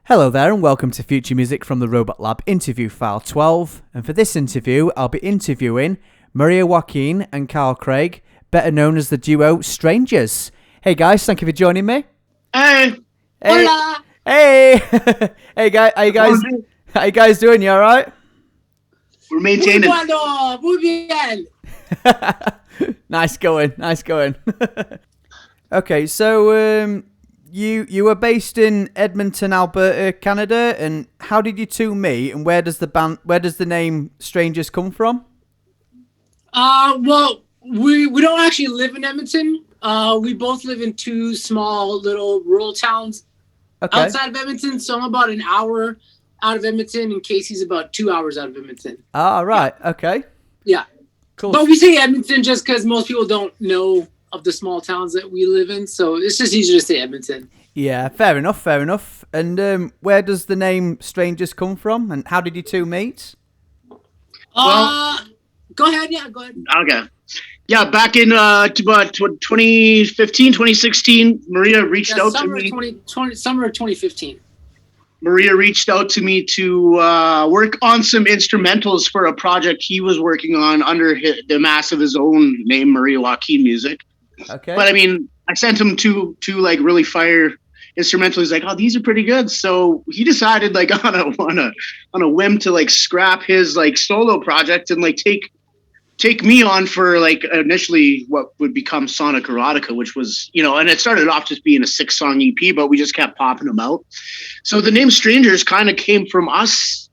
Hello there and welcome to Future Music from the Robot Lab interview file 12. And for this interview, I'll be interviewing Maria Joaquin and Carl Craig, better known as the duo Strangers. Hey guys, thank you for joining me. Hey. Hey. Hola. Hey. Hey guys, how you guys doing? You all right? We're maintaining. Muy bien. Nice going. Okay, so you were based in Edmonton, Alberta, Canada, and how did you two meet? And where does the name Strangers come from? Well, we don't actually live in Edmonton. We both live in two small little rural towns outside of Edmonton. So I'm about an hour out of Edmonton, and Casey's about 2 hours out of Edmonton. Ah, right. Yeah. Okay. Yeah. Cool. But we say Edmonton just because most people don't know of the small towns that we live in, so it's just easier to say Edmonton. Yeah, fair enough. And where does the name Strangers come from, and how did you two meet? Go ahead. Yeah, go ahead. Okay. Yeah, back in 2015, 2016, Maria reached out to me. Summer of 2015. Maria reached out to me to work on some instrumentals for a project he was working on under the mass of his own name, Maria Joaquin Music. Okay. But I mean, I sent him two like really fire instrumentals. He's like, oh, these are pretty good. So he decided like on a whim to like scrap his like solo project and like take me on for like initially what would become Sonic Erotica, which was, and it started off just being a 6-song EP, but we just kept popping them out. So the name Strangers kind of came from us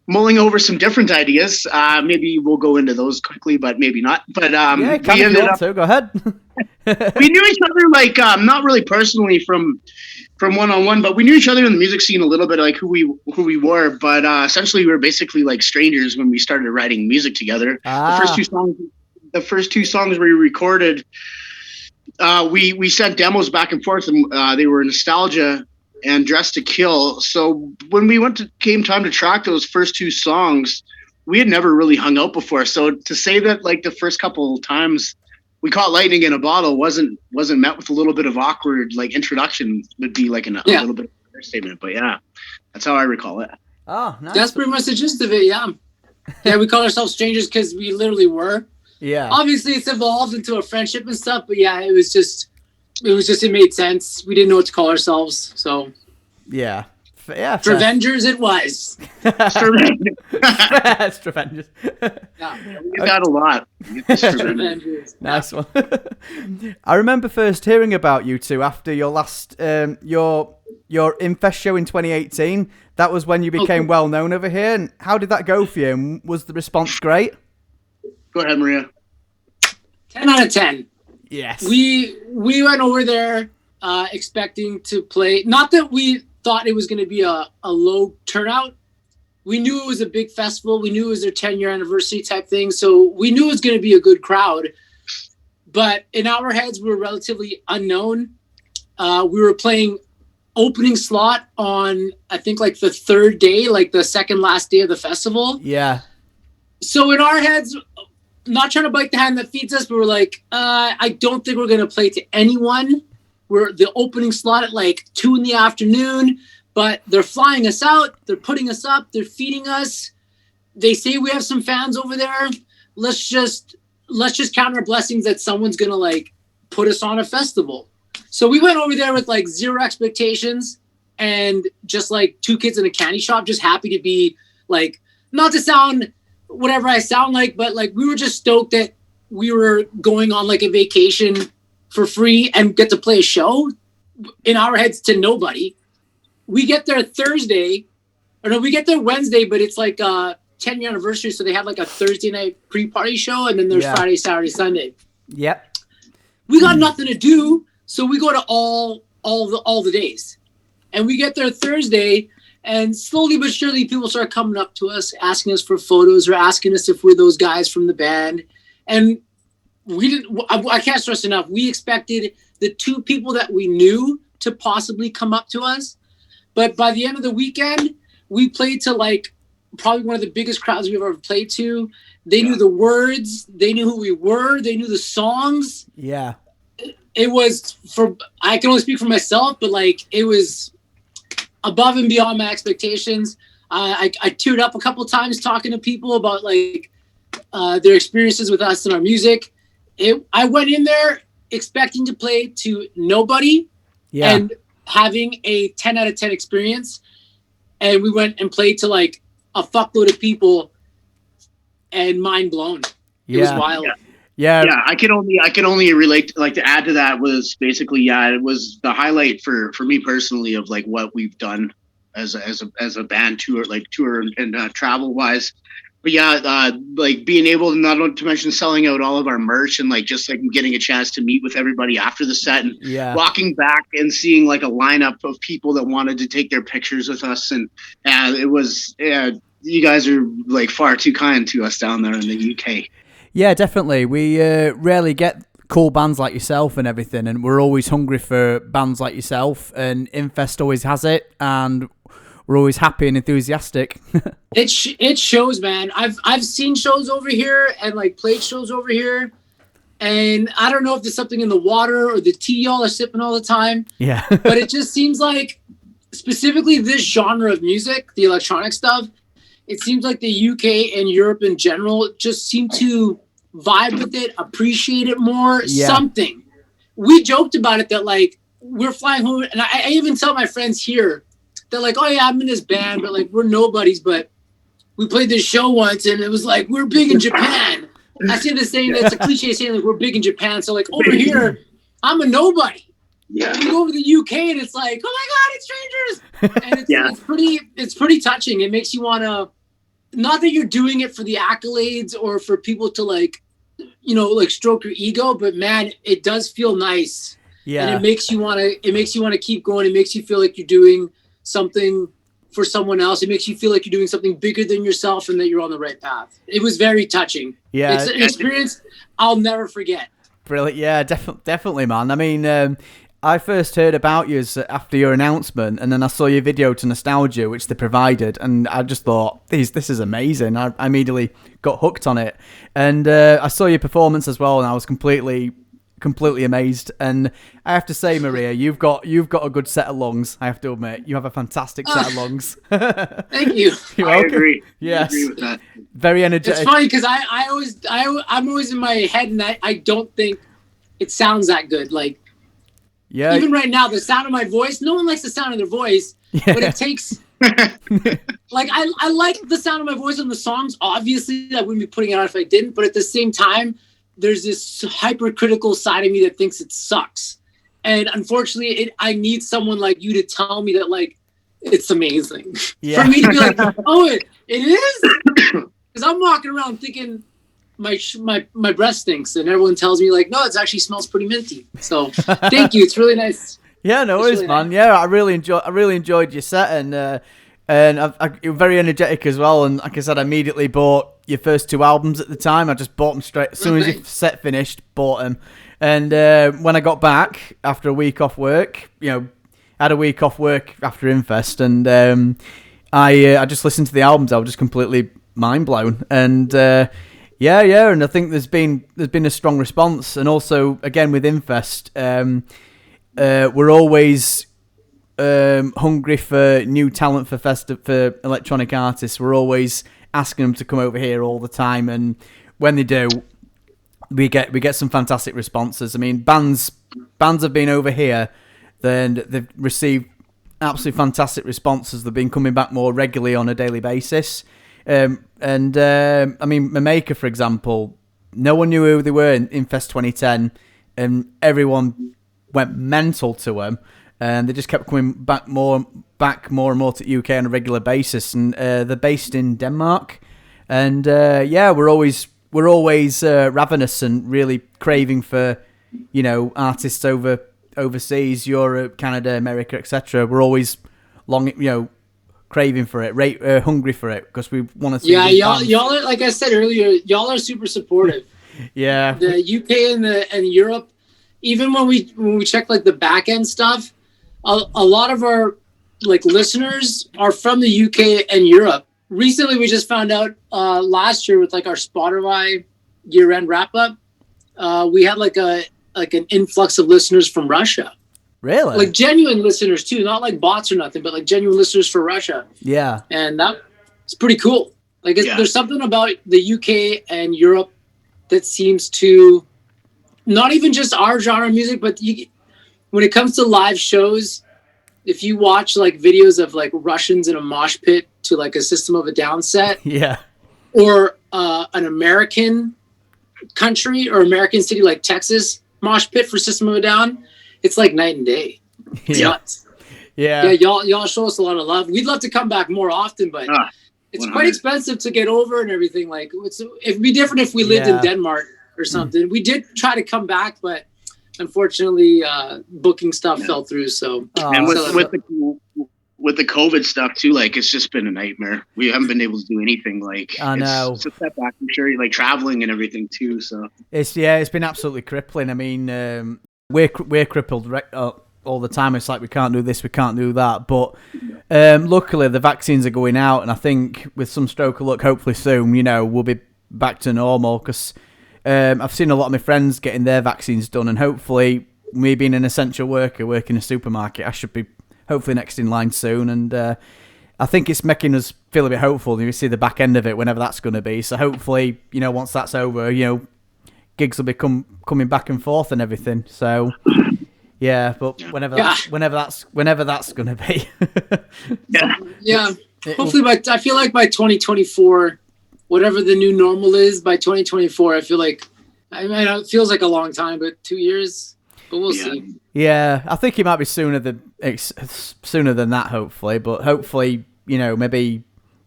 mulling over some different ideas. Maybe we'll go into those quickly, but maybe not. But yeah, we ended up. So go ahead. We knew each other like not really personally from one-on-one, but we knew each other in the music scene a little bit, like who we were. But essentially, we were basically like strangers when we started writing music together. The first two songs we recorded, we sent demos back and forth, and they were Nostalgia and Dressed to Kill. So when came time to track those first two songs, we had never really hung out before. So to say that like the first couple times we caught lightning in a bottle wasn't met with a little bit of awkward like introduction would be like a little bit of an understatement. But yeah, that's how I recall it. Oh, nice. That's pretty much the gist of it. Yeah. Yeah, we call ourselves Strangers because we literally were. Yeah. Obviously, it's evolved into a friendship and stuff, but yeah, it made sense. We didn't know what to call ourselves, so. Yeah. Strvngers it was. Strvngers. Yeah, we got a lot. Strvngers. Nice one. I remember first hearing about you two after your last your Infest show in 2018. That was when you became well known over here. And how did that go for you? And was the response great? Go ahead, Maria. 10 out of 10. Yes. We went over there expecting to play. Not that we thought it was going to be a low turnout. We knew it was a big festival. We knew it was their 10-year anniversary type thing. So we knew it was going to be a good crowd. But in our heads, we were relatively unknown. We were playing opening slot on, I think, like the third day, like the second last day of the festival. Yeah. So in our heads, not trying to bite the hand that feeds us, but we're like, I don't think we're going to play to anyone. We're the opening slot at like 2 p.m, but they're flying us out. They're putting us up. They're feeding us. They say we have some fans over there. Let's just count our blessings that someone's going to like put us on a festival. So we went over there with like zero expectations and just like two kids in a candy shop, just happy to be like, not to sound whatever I sound like, but like we were just stoked that we were going on like a vacation for free and get to play a show. In our heads to nobody. We get there we get there Wednesday, but it's like a 10-year anniversary, so they had like a Thursday night pre-party show, and then there's Friday, Saturday, Sunday. Yep. We got nothing to do, so we go to all the days, and we get there Thursday, and slowly but surely people start coming up to us, asking us for photos or asking us if we're those guys from the band, and I can't stress enough. We expected the two people that we knew to possibly come up to us. But by the end of the weekend, we played to like probably one of the biggest crowds we've ever played to. They knew the words. They knew who we were. They knew the songs. Yeah. It was I can only speak for myself, but like it was above and beyond my expectations. I teared up a couple times talking to people about like their experiences with us and our music. I went in there expecting to play to nobody and having a 10 out of 10 experience. And we went and played to like a fuckload of people and mind blown. It was wild. Yeah, I can only relate. Like to add to that was basically, it was the highlight for me personally of like what we've done as a band tour and travel wise. But like being able to not to mention selling out all of our merch and like just like getting a chance to meet with everybody after the set and walking back and seeing like a lineup of people that wanted to take their pictures with us, and it was you guys are like far too kind to us down there in the UK. Yeah, definitely. We rarely get cool bands like yourself and everything, and we're always hungry for bands like yourself, and Infest always has it, and we're always happy and enthusiastic. It shows, man. I've seen shows over here and like played shows over here, and I don't know if there's something in the water or the tea y'all are sipping all the time. Yeah. But it just seems like specifically this genre of music, the electronic stuff, it seems like the UK and Europe in general just seem to vibe with it, appreciate it more, something. We joked about it that like we're flying home, and I even tell my friends here, they're like, oh yeah, I'm in this band, but like we're nobodies, but we played this show once and it was like, we're big in Japan. I say the same, that's a cliche saying like we're big in Japan. So like over here, I'm a nobody. Yeah. You go over to the UK and it's like, oh my God, it's strangers. And it's pretty touching. It makes you want to, not that you're doing it for the accolades or for people to like, you know, like stroke your ego, but man, it does feel nice. Yeah. And it makes you want to keep going. It makes you feel like you're doing something for someone else. It makes you feel like you're doing something bigger than yourself and that you're on the right path. It was very touching. Yeah. It's an experience I'll never forget. Brilliant. Yeah, definitely, man. I mean, I first heard about you after your announcement, and then I saw your video to Nostalgia, which they provided, and I just thought, this is amazing. I immediately got hooked on it. And I saw your performance as well, and I was completely amazed. And I have to say, Maria, you've got a good set of lungs. I have to admit, you have a fantastic set of lungs. Thank you. I agree. Yes, I agree with that. Very energetic. It's funny because I'm always in my head, and I don't think it sounds that good. Like, even right now, the sound of my voice. No one likes the sound of their voice, but it takes. Like I like the sound of my voice on the songs. Obviously, I wouldn't be putting it out if I didn't. But at the same time, there's this hypercritical side of me that thinks it sucks. And unfortunately, I need someone like you to tell me that, like, it's amazing. Yeah. For me to be like, oh, it is? Because I'm walking around thinking my breath stinks, and everyone tells me, like, no, it actually smells pretty minty. So thank you. It's really nice. Yeah, no worries, really man. Nice. Yeah, I really enjoyed your set, and you're very energetic as well. And like I said, I immediately bought your first 2 albums at the time. I just bought them straight as soon as your set finished. Bought them, and when I got back after a week off work, I had a week off work after Infest, and I just listened to the albums. I was just completely mind blown, and and I think there's been a strong response, and also again with Infest, we're always hungry for new talent for electronic artists. We're always asking them to come over here all the time, and when they do, we get some fantastic responses. I mean, bands have been over here, then they've received absolutely fantastic responses. They've been coming back more regularly on a daily basis. I mean, Mameka, for example, no one knew who they were in Infest 2010, and everyone went mental to them. And they just kept coming back more and more to UK on a regular basis, and they're based in Denmark. And we're always ravenous and really craving for artists overseas, Europe, Canada, America, etc. We're always craving for it, hungry for it, because we want to see. Yeah, y'all are, like I said earlier, y'all are super supportive. Yeah, the UK and Europe, even when we check like the back end stuff. A lot of our like listeners are from the UK and Europe. Recently, we just found out last year with like our Spotify year-end wrap-up, we had like an influx of listeners from Russia. Really? Like genuine listeners too, not like bots or nothing, but like genuine listeners for Russia. Yeah. And that's pretty cool. Like there's something about the UK and Europe that seems to not even just our genre of music, but when it comes to live shows, if you watch like videos of like Russians in a mosh pit to like a System of a Down set, yeah, or an American country or American city like Texas mosh pit for System of a Down, it's like night and day. It's nuts. Yeah. Y'all show us a lot of love. We'd love to come back more often, but it's quite expensive to get over and everything. Like it'd be different if we lived in Denmark or something. We did try to come back, but unfortunately, booking stuff fell through. So and with the COVID stuff too, like it's just been a nightmare. We haven't been able to do anything. Like I know it's a setback. I'm sure, like traveling and everything too. So it's been absolutely crippling. I mean, we're crippled all the time. It's like we can't do this, we can't do that. But luckily, the vaccines are going out, and I think with some stroke of luck, hopefully soon, we'll be back to normal. Because I've seen a lot of my friends getting their vaccines done, and hopefully, me being an essential worker working in a supermarket, I should be hopefully next in line soon. And I think it's making us feel a bit hopeful. You see the back end of it, whenever that's going to be. So hopefully, once that's over, gigs will be coming back and forth and everything. So yeah, but whenever that's going to be. Hopefully, I feel like by 2024, whatever the new normal is, by 2024, I feel like it feels like a long time, but 2 years. But we'll see. Yeah, I think it might be sooner than that, hopefully. But hopefully, maybe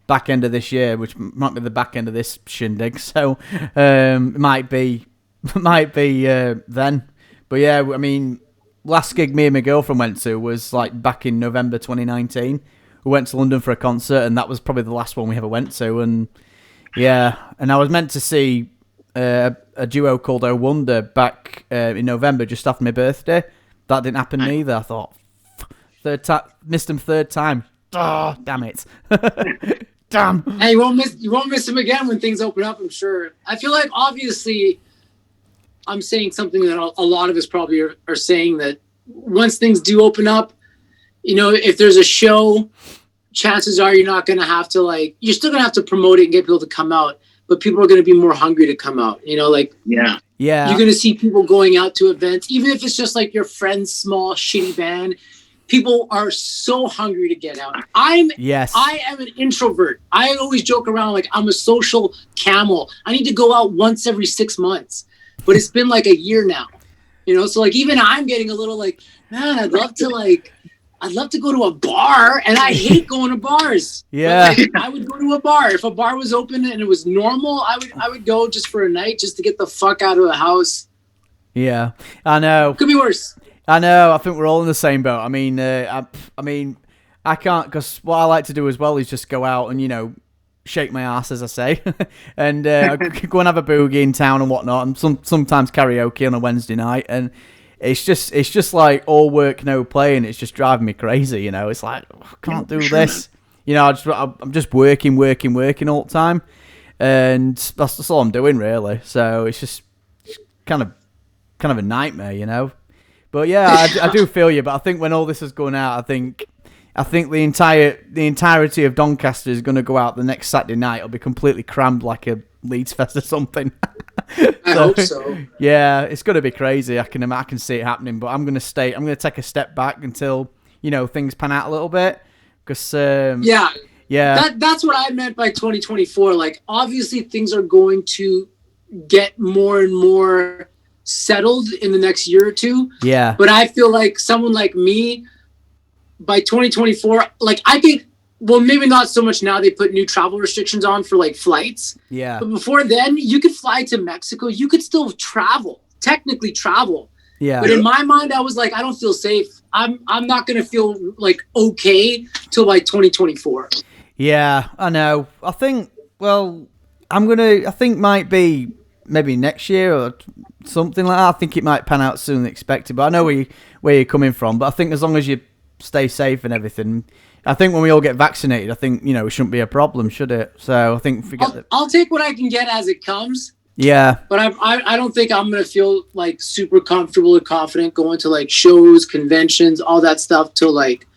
back end of this year, which might be the back end of this shindig. So it might be then. But yeah, I mean, last gig me and my girlfriend went to was like back in November 2019. We went to London for a concert, and that was probably the last one we ever went to. And yeah, and I was meant to see a duo called Oh Wonder back in November, just after my birthday. That didn't happen either. I thought, missed them third time. Oh, damn it. Damn. Hey, you won't miss them again when things open up, I'm sure. I feel like, obviously, I'm saying something that a lot of us probably are saying, that once things do open up, if there's a show, chances are you're not going to have to, you're still going to have to promote it and get people to come out, but people are going to be more hungry to come out, Yeah. You're going to see people going out to events, even if it's just like your friend's small, shitty band. People are so hungry to get out. I am an introvert. I always joke around like I'm a social camel. I need to go out once every 6 months, but it's been like a year now, so like even I'm getting a little like, man, I'd love to go to a bar, and I hate going to bars. Yeah. But I would go to a bar. If a bar was open and it was normal, I would go just for a night, just to get the fuck out of the house. Yeah, I know. Could be worse. I know. I think we're all in the same boat. I mean, I can't, because what I like to do as well is just go out and shake my ass, as I say, and go and have a boogie in town and whatnot, and sometimes karaoke on a Wednesday night, and it's just like all work, no play, and it's just driving me crazy. It's like, I can't do this. I'm just working all the time, and that's all I'm doing really. So it's just kind of a nightmare, But yeah, I do feel you. But I think when all this is going out, I think the entirety of Doncaster is going to go out the next Saturday night. It'll be completely crammed like a Leeds Fest or something. I hope so. Yeah, it's going to be crazy. I can see it happening. But I'm going to take a step back until things pan out a little bit. Because that's what I meant by 2024. Like, obviously things are going to get more and more settled in the next year or two. Yeah. But I feel like someone like me, by 2024, like I think, well, maybe not so much now. They put new travel restrictions on for like flights. Yeah. But before then, you could fly to Mexico. You could still technically travel. Yeah. But in my mind, I was like, I don't feel safe. I'm not going to feel like okay till like 2024. Yeah, I know. I think, might be maybe next year or something like that. I think it might pan out sooner than expected, but I know where you're coming from. But I think as long as you stay safe and everything, I think when we all get vaccinated, I think, it shouldn't be a problem, should it? So I think I'll take what I can get as it comes. Yeah. But I don't think I'm gonna feel like super comfortable or confident going to like shows, conventions, all that stuff till like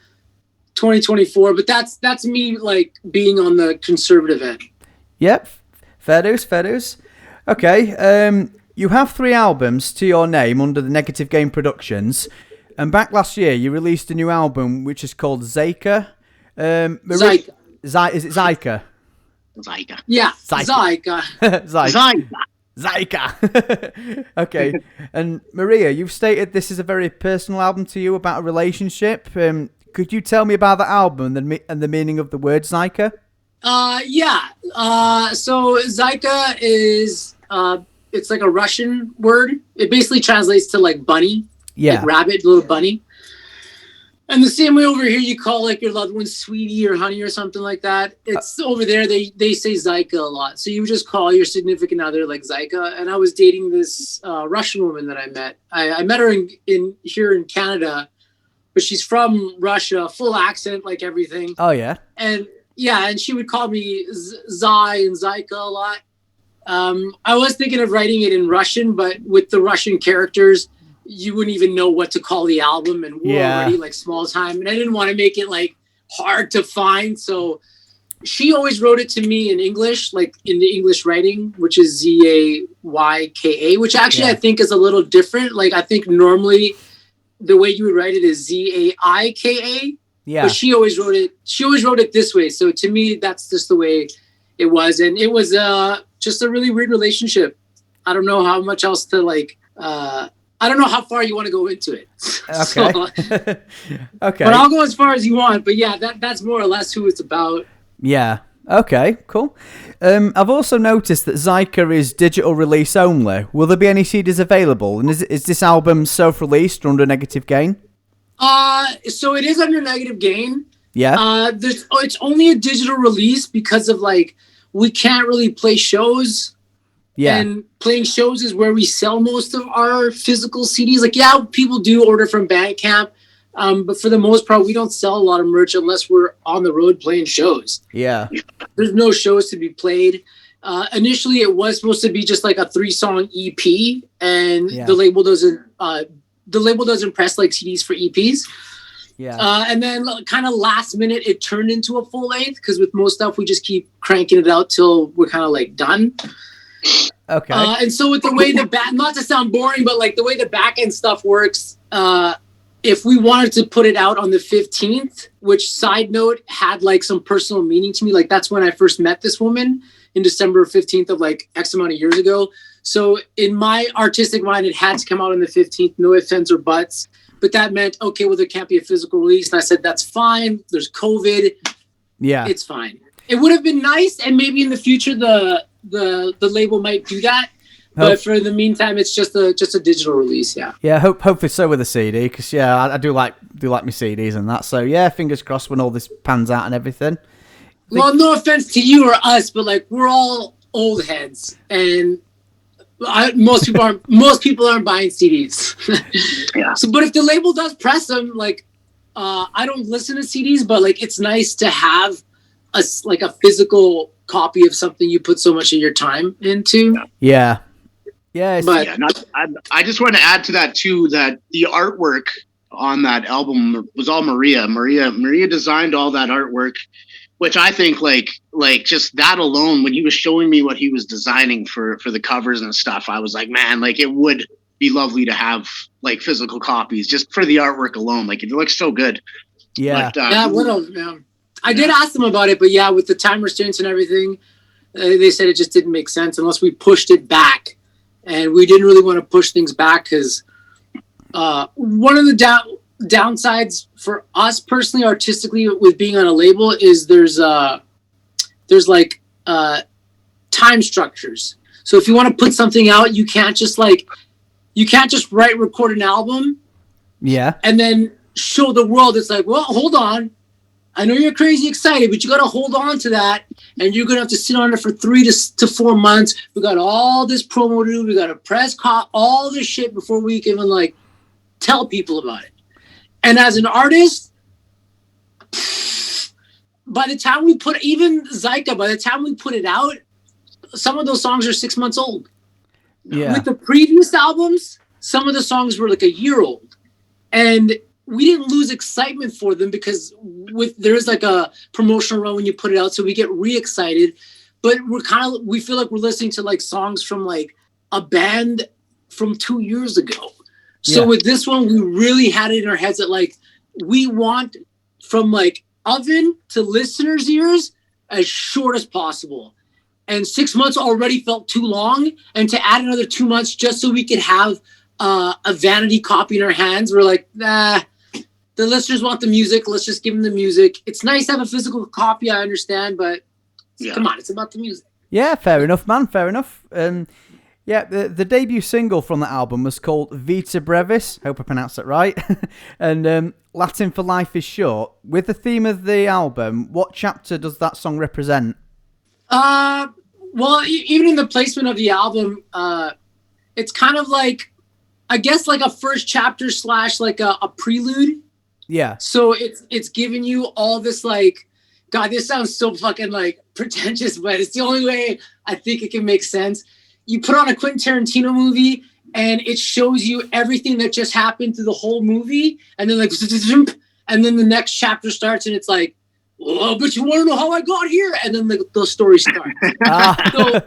2024. But that's me like being on the conservative end. Yep. Fair dues. Okay. You have 3 albums to your name under the Negative Game Productions, and back last year you released a new album which is called Zayka. Zyka. Is it Zyka? Zyka. Yeah. Zyka. Zyka. Zyka. Okay. And Maria, you've stated this is a very personal album to you about a relationship. Could you tell me about the album and the meaning of the word Zyka? Yeah. So Zyka is it's like a Russian word. It basically translates to like bunny. Yeah. Like rabbit, little bunny. And the same way over here, you call like your loved one sweetie or honey or something like that. It's over there. They say Zyka a lot. So you would just call your significant other like Zyka. And I was dating this Russian woman that I met. I met her in here in Canada, but she's from Russia, full accent, like everything. Oh yeah. And yeah, and she would call me Zai and Zyka a lot. I was thinking of writing it in Russian, but with the Russian characters, you wouldn't even know what to call the album, and we're already like small time, and I didn't want to make it like hard to find. So she always wrote it to me in English, like in the English writing, which is Zayka, which actually I think is a little different. Like I think normally the way you would write it is Zaika. Yeah. But she always wrote it this way. So to me, that's just the way it was. And it was just a really weird relationship. I don't know how much else to like I don't know how far you want to go into it. Okay. So, Okay. but I'll go as far as you want. But yeah, that's more or less who it's about. Yeah. Okay, cool. I've also noticed that Zyka is digital release only. Will there be any CDs available? And is this album self-released or under Negative Gain? So it is under Negative Gain. Yeah. It's only a digital release because of like we can't really play shows. Yeah. And playing shows is where we sell most of our physical CDs. Like, yeah, people do order from Bandcamp, but for the most part, we don't sell a lot of merch unless we're on the road playing shows. Yeah. There's no shows to be played. Initially, it was supposed to be just like a 3-song EP, and the label doesn't press like CDs for EPs. Yeah. And then kind of last minute, it turned into a full length because with most stuff, we just keep cranking it out till we're kind of like done. Okay. And so with the way not to sound boring, but like the way the back end stuff works, if we wanted to put it out on the 15th, which side note had like some personal meaning to me, like that's when I first met this woman in December 15th of like X amount of years ago. So in my artistic mind, it had to come out on the 15th, no ifs, ands, or buts. But that meant, okay, well, there can't be a physical release. And I said, that's fine. There's COVID. Yeah. It's fine. It would have been nice. And maybe in the future, the label might do that. But for the meantime, it's just a digital release. Yeah. Yeah. Hopefully so with a CD, because I do like my CDs and that. So yeah, fingers crossed when all this pans out and everything. Well, no offense to you or us, but like we're all old heads, and most people aren't buying CDs. Yeah. So, but if the label does press them, like I don't listen to CDs, but like it's nice to have a physical copy of something you put so much of your time into. Yeah. Yeah. But I just want to add to that too, that the artwork on that album was all Maria. Maria designed all that artwork, which I think like just that alone, when he was showing me what he was designing for the covers and stuff, I was like, man, like it would be lovely to have like physical copies just for the artwork alone. Like it looks so good. Yeah. But, I did ask them about it, but yeah, with the time restraints and everything, they said it just didn't make sense unless we pushed it back. And we didn't really want to push things back because one of the downsides for us personally, artistically, with being on a label is there's like time structures. So if you want to put something out, you can't just record an album. Yeah. And then show the world. It's like, well, hold on. I know you're crazy excited, but you got to hold on to that. And you're going to have to sit on it for 3 to 4 months. We got all this promo to do. We got to press all this shit before we can even like tell people about it. And as an artist, by the time we put it out, some of those songs are 6 months old. Yeah. With the previous albums, some of the songs were like a year old, and we didn't lose excitement for them because there is like a promotional run when you put it out, so we get re-excited. But we feel like we're listening to like songs from like a band from 2 years ago. So with this one, we really had it in our heads that like we want from like oven to listeners' ears as short as possible. And 6 months already felt too long, and to add another 2 months just so we could have a vanity copy in our hands, we're like, nah. The listeners want the music. Let's just give them the music. It's nice to have a physical copy, I understand, but come on, it's about the music. Yeah, fair enough, man. Fair enough. Yeah, the debut single from the album was called VITA BREVIS. Hope I pronounced it right. And Latin for Life is Short. With the theme of the album, what chapter does that song represent? Well, even in the placement of the album, it's kind of like, I guess, like a first chapter / like a prelude. Yeah. So it's giving you all this like, God, this sounds so fucking like pretentious, but it's the only way I think it can make sense. You put on a Quentin Tarantino movie and it shows you everything that just happened through the whole movie. And then like, and then the next chapter starts and it's like, oh, but you want to know how I got here? And then the story starts. So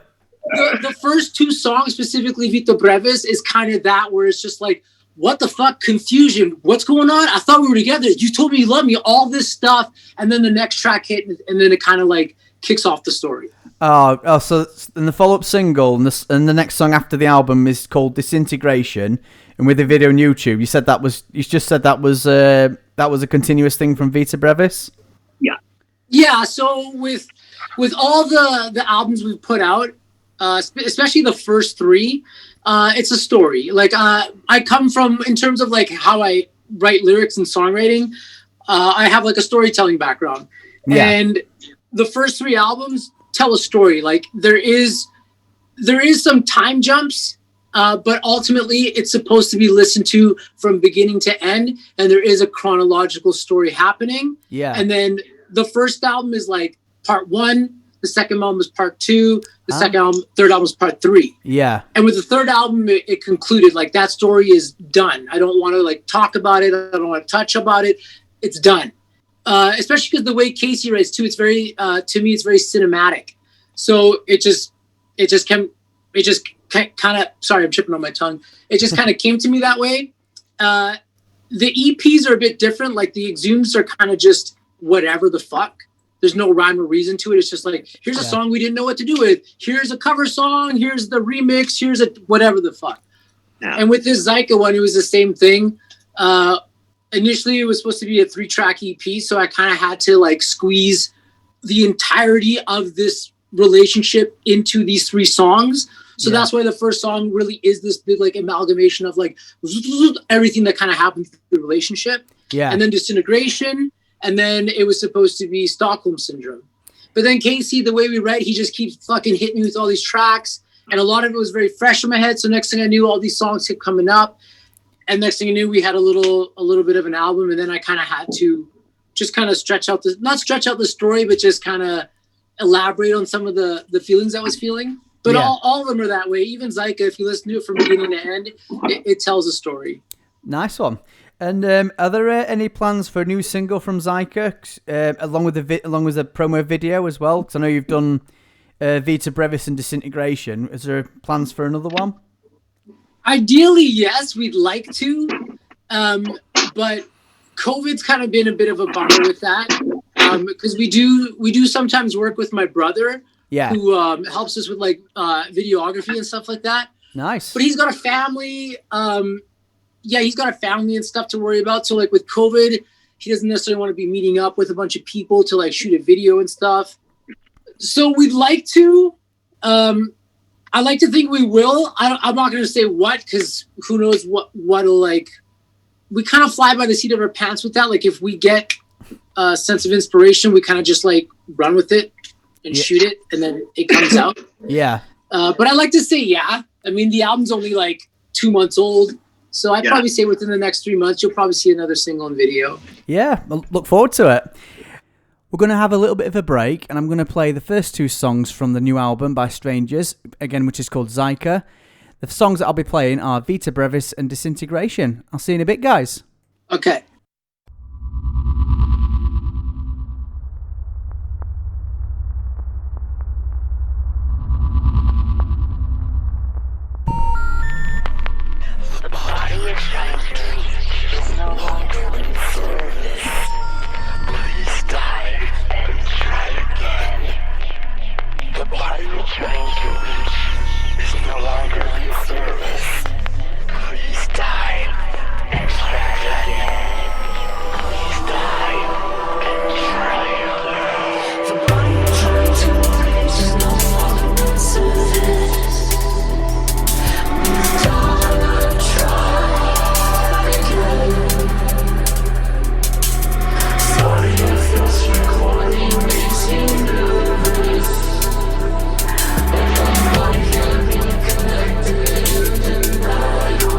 the first two songs, specifically Vita Brevis, is kind of that, where it's just like, what the fuck? Confusion. What's going on? I thought we were together. You told me you love me. All this stuff. And then the next track hit, and then it kind of like kicks off the story. Oh, so in the follow-up single and the next song after the album is called Disintegration, and with the video on YouTube, you just said that was a continuous thing from Vita Brevis. Yeah. So with all the albums we've put out, especially the first three, it's a story. Like I come from, in terms of like how I write lyrics and songwriting, I have like a storytelling background, and the first three albums tell a story. Like there is some time jumps, but ultimately it's supposed to be listened to from beginning to end, and there is a chronological story happening. Yeah. And then the first album is like part 1, the second album is part 2, the third album is part 3. Yeah. And with the third album, it concluded like that story is done. I don't want to like talk about it. I don't want to touch about it. It's done. Especially because the way Casey writes too, it's very, to me, it's very cinematic. So it just kind of, sorry, I'm tripping on my tongue. It just kind of came to me that way. The EPs are a bit different. Like the Exhumes are kind of just whatever the fuck. There's no rhyme or reason to it. It's just like, here's a song we didn't know what to do with. Here's a cover song. Here's the remix. Here's a whatever the fuck. Yeah. And with this Zyka one, it was the same thing. Initially, it was supposed to be a 3-track EP, so I kind of had to like squeeze the entirety of this relationship into these 3 songs. So that's why the first song really is this big like amalgamation of like everything that kind of happened through the relationship. Yeah. And then Disintegration, and then it was supposed to be Stockholm Syndrome. But then Casey, the way we write, he just keeps fucking hitting me with all these tracks, and a lot of it was very fresh in my head. So next thing I knew, all these songs kept coming up. And next thing I knew, we had a little bit of an album, and then I kind of had to just kind of not stretch out the story, but just kind of elaborate on some of the feelings I was feeling. But all of them are that way. Even Zyka, if you listen to it from beginning to end, it tells a story. Nice one. And are there any plans for a new single from Zyka, along with the promo video as well? Because I know you've done Vita Brevis and Disintegration. Is there plans for another one? Ideally, yes, we'd like to, but COVID's kind of been a bit of a bummer with that, because we do sometimes work with my brother, who helps us with like videography and stuff like that. Nice. But he's got a family. He's got a family and stuff to worry about. So like with COVID, he doesn't necessarily want to be meeting up with a bunch of people to like shoot a video and stuff. So we'd like to. I like to think we will. I'm not going to say what, because who knows what'll like. We kind of fly by the seat of our pants with that. Like if we get a sense of inspiration, we kind of just like run with it and shoot it, and then it comes out. Yeah. But I like to say, I mean, the album's only like 2 months old, so I'd probably say within the next 3 months, you'll probably see another single and video. Yeah, I'll look forward to it. We're going to have a little bit of a break, and I'm going to play the first 2 songs from the new album by Strvngers, again, which is called Zyka. The songs that I'll be playing are VITA, BREVIS and Disintegration. I'll see you in a bit, guys. Okay. The body you're trying to reach is no longer in service. Please die and try again. The body you're trying to reach is no longer in service. Please die and try again. Please die and try again. The body you're trying to reach is no longer in service. Please die and try again. Sorry if this recording makes you nervous. If our body can be connected in denial.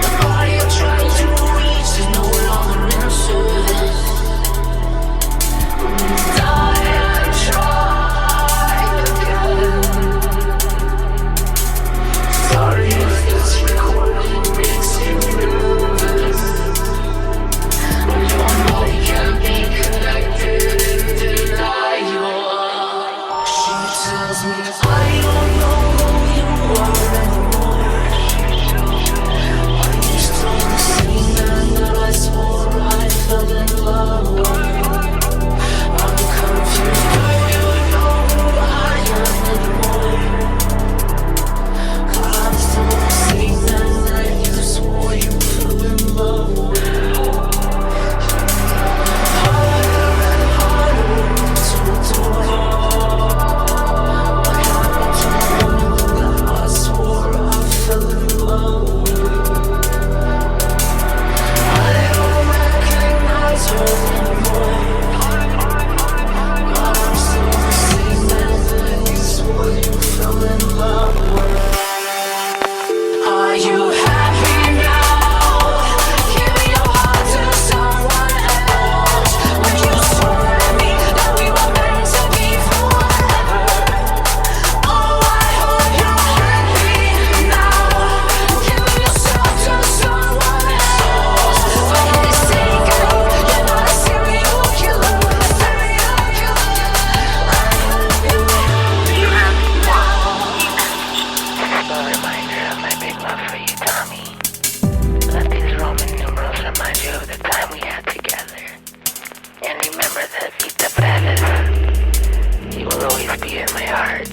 The body you're trying to reach is no longer in service. Please die and try again. Sorry if this recording makes you nervous. But your body can't be connected in denial. She tells me I don't know who you are anymore. Are you still the same man that I swore I fell in love with? I'm confused. Do you know who I am anymore? 'Cause I'm still the same man that you swore you fell in love with. Harder and harder to adore. What happened to the woman that I swore I fell in love with? I don't recognize her anymore. But I'm still the same man that you swore you fell in love with. Are you happy now? Giving your heart to someone else. When you swore at me that we were meant to be forever. Oh, I hope you're happy now. Giving yourself to someone else. For his sake, I hope you're not a serial killer. Serial killer. I hope you're happy now. A reminder of my big love for you, Tommy. Let these Roman numerals remind you of the time we had together. And remember that VITA, BREVIS. You will always be in my heart.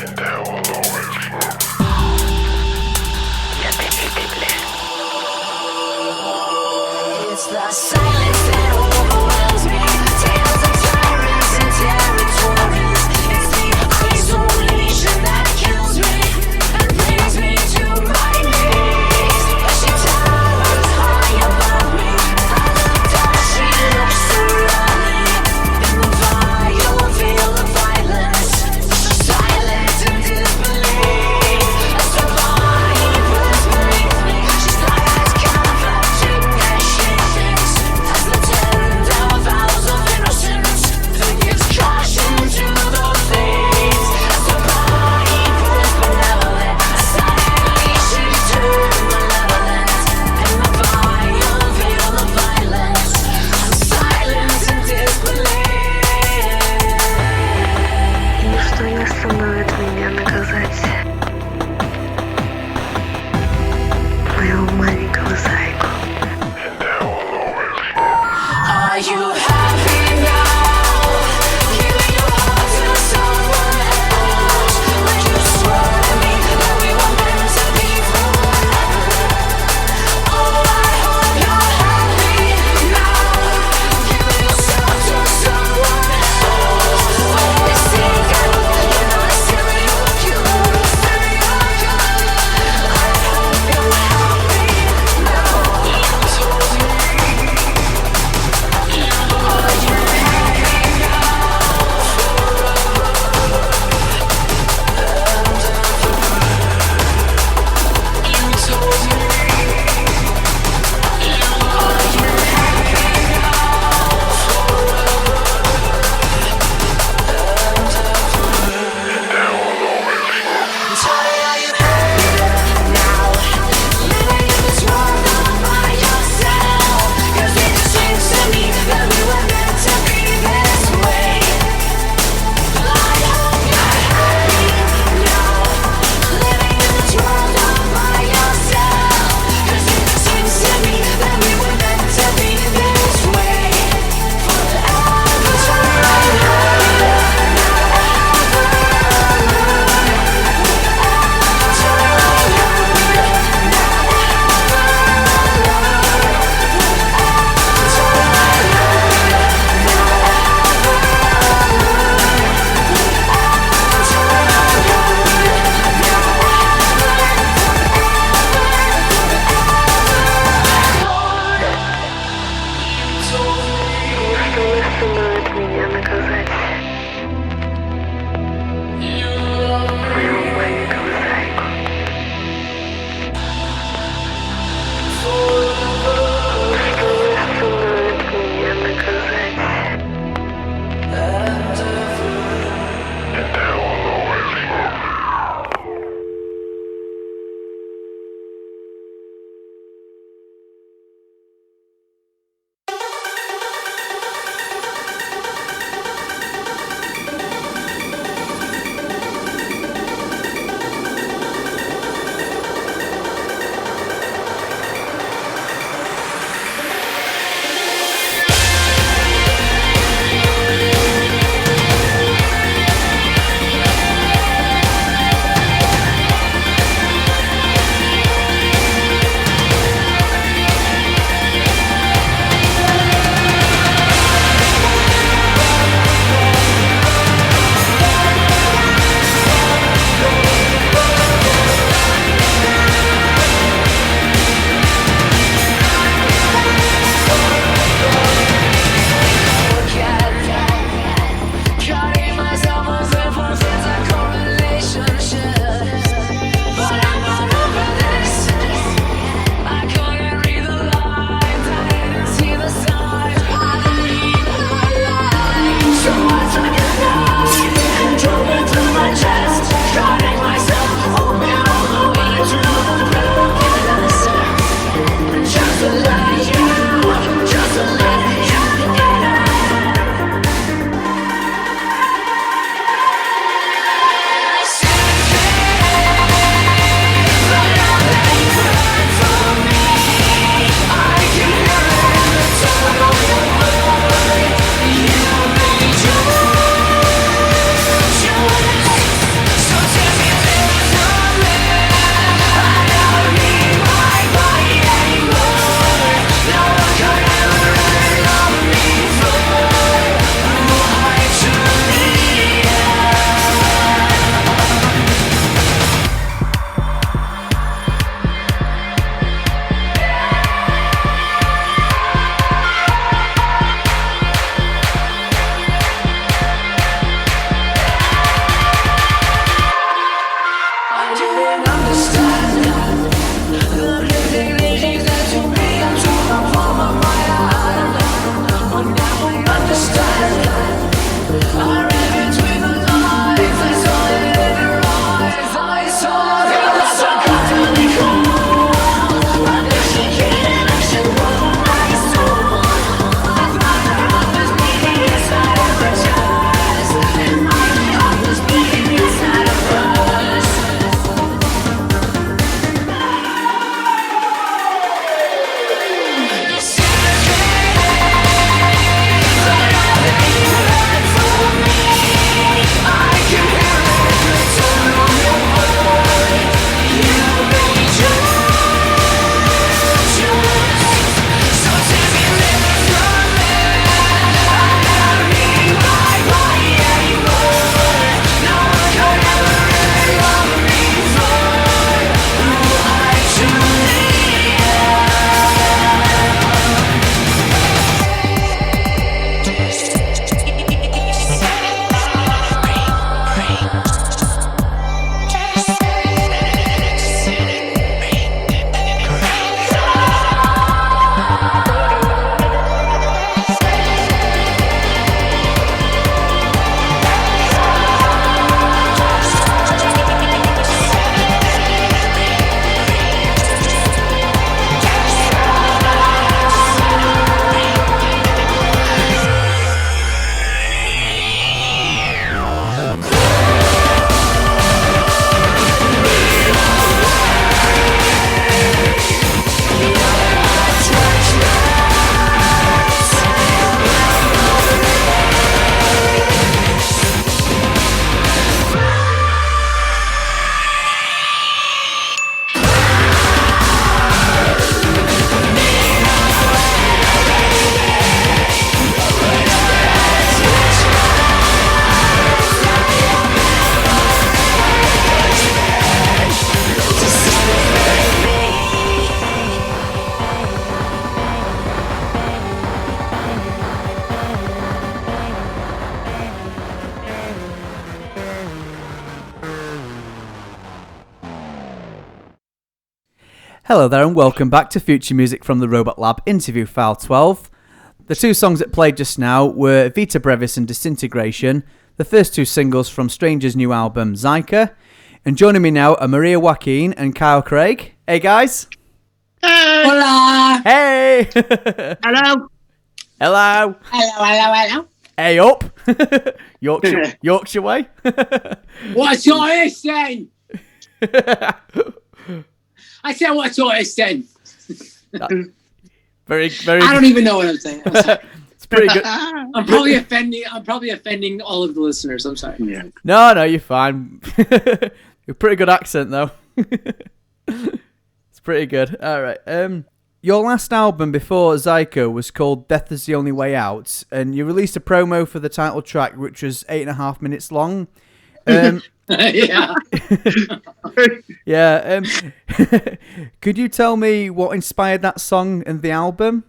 And I will always love you. Indivisible. It's the silence that overwhelms me. Tales of tyrants and territories. It's the isolation that kills me and brings me to my knees. As she towers high above me, I look down, she looks surrounding. In the vile field of violence, silent and disbelief. Hello there and welcome back to Future Music from the Robot Lab interview file 12. The two songs that played just now were VITA, BREVIS and Disintegration, the first two singles from Strvngers' new album Zyka. And joining me now are Maria Joaquin and Kyle Craig. Hey guys! Hey! Hola! Hey! Hello! Hello! Hello. Hey up! Yorkshire way. What's your ish then? I said, what's your ish then? Very. I don't even know what I'm saying. I'm sorry. It's pretty good. I'm probably offending all of the listeners. I'm sorry. Yeah. No, you're fine. You're pretty good accent though. It's pretty good. All right. Your last album before Zyka was called Death Is the Only Way Out, and you released a promo for the title track, which was 8.5 minutes long. Yeah. Yeah. Could you tell me what inspired that song and the album?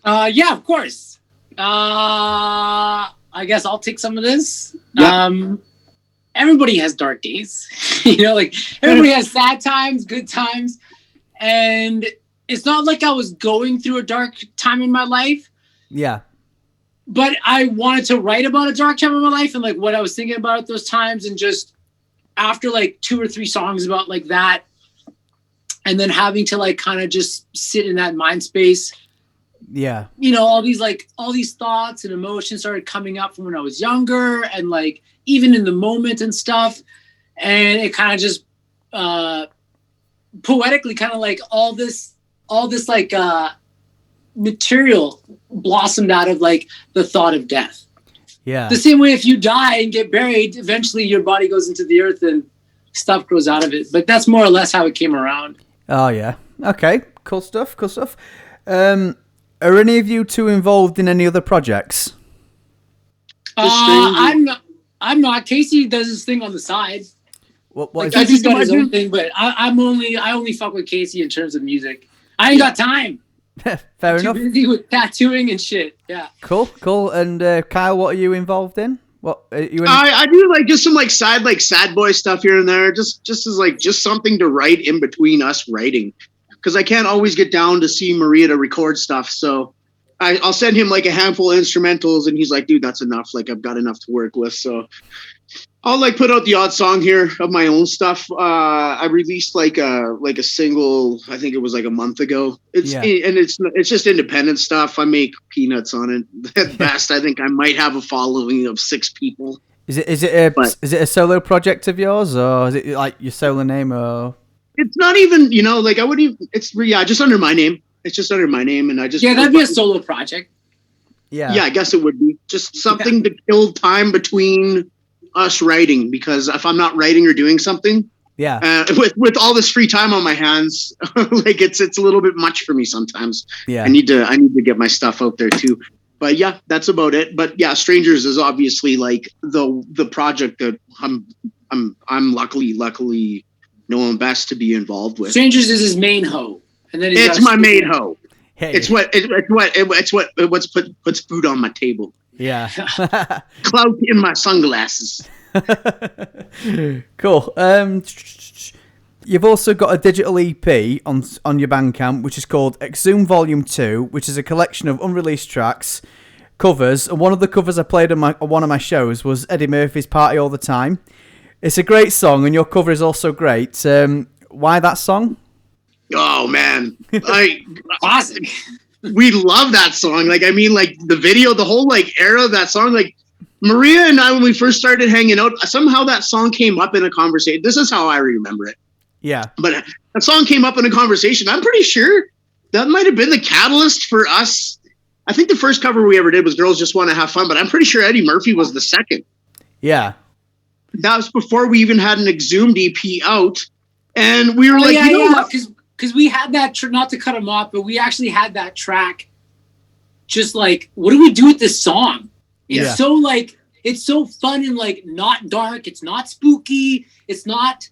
Yeah, of course. I guess I'll take some of this. Yeah. Everybody has dark days. Like everybody has sad times, good times. And it's not like I was going through a dark time in my life. Yeah. But I wanted to write about a dark time in my life and like what I was thinking about at those times, and just after like 2 or 3 songs about like that, and then having to like kind of just sit in that mind space. Yeah. All these thoughts and emotions started coming up from when I was younger, and like even in the moment and stuff. And it kind of just poetically kind of like all this like material blossomed out of like the thought of death. Yeah. The same way if you die and get buried, eventually your body goes into the earth and stuff grows out of it. But that's more or less how it came around. Oh yeah. Okay. Cool stuff. Are any of you two involved in any other projects? I'm not. Casey does his thing on the side. What Like is Casey's got his own thing, but I only fuck with Casey in terms of music. I ain't got time. Fair Too enough. busy with tattooing and shit. Yeah. Cool. And Kyle, what are you involved in? What are you in? I do like just some like sad boy stuff here and there, just as like just something to write in between us writing, because I can't always get down to see Maria to record stuff. So I'll send him like a handful of instrumentals, and he's like, dude, that's enough. Like, I've got enough to work with. So I'll like put out the odd song here of my own stuff. I released like a single, I think it was like a month ago. It's just independent stuff. I make peanuts on it. At best, I think I might have a following of 6 people. Is it a solo project of yours, or is it like your solo name, or? It's not even, like I wouldn't even, it's just under my name. It's just under my name, and I just that'd be a solo project. Yeah, I guess it would be just something to kill time between us writing, because if I'm not writing or doing something, with all this free time on my hands, like it's a little bit much for me sometimes. I need to get my stuff out there too. But yeah, that's about it. But yeah, Strangers is obviously like the project that I'm luckily known best to be involved with. Strangers is his main hoe, and then it's my main hoe. Hey. It's what puts food on my table. Yeah. Clout in my sunglasses. Cool. You've also got a digital EP on your Bandcamp, which is called Exhume Volume 2, which is a collection of unreleased tracks, covers, and one of the covers I played on one of my shows was Eddie Murphy's Party All the Time. It's a great song, and your cover is also great. Why that song? Oh, man. Classic. We love that song. Like, I mean, like, the video, the whole, like, era of that song, like, Maria and I, when we first started hanging out, somehow that song came up in a conversation. This is how I remember it. Yeah. But that song came up in a conversation. I'm pretty sure that might have been the catalyst for us. I think the first cover we ever did was Girls Just Want to Have Fun, but I'm pretty sure Eddie Murphy was the second. Yeah. That was before we even had an Exhumed EP out. And we were because we had that, not to cut him off, but we actually had that track just like, what do we do with this song? It's so like, it's so fun and like not dark. It's not spooky. It's not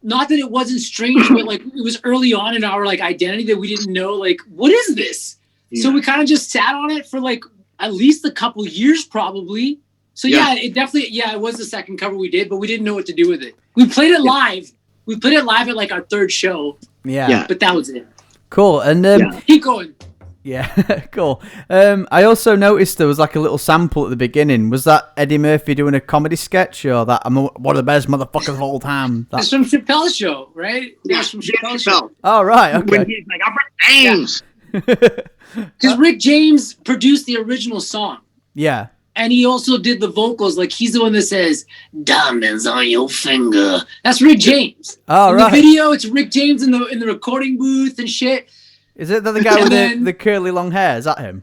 that it wasn't strange, but like it was early on in our like identity that we didn't know, like, what is this? Yeah. So we kind of just sat on it for like at least a couple years probably. So it definitely, it was the second cover we did, but we didn't know what to do with it. We played it live. We played it live at like our third show. Yeah. But that was it. Cool. And keep going. Yeah, cool. I also noticed there was like a little sample at the beginning. Was that Eddie Murphy doing a comedy sketch, or that I'm one of the best motherfuckers of all time? It's from Chappelle's show, right? Yeah, it's from Chappelle's show. Oh, right. Okay. When he's like, I'm James. Because Rick James produced the original song. Yeah. And he also did the vocals. Like, he's the one that says, diamonds on your finger. That's Rick James. Oh, right. In the video, it's Rick James in the recording booth and shit. Is it the guy with the curly long hair? Is that him?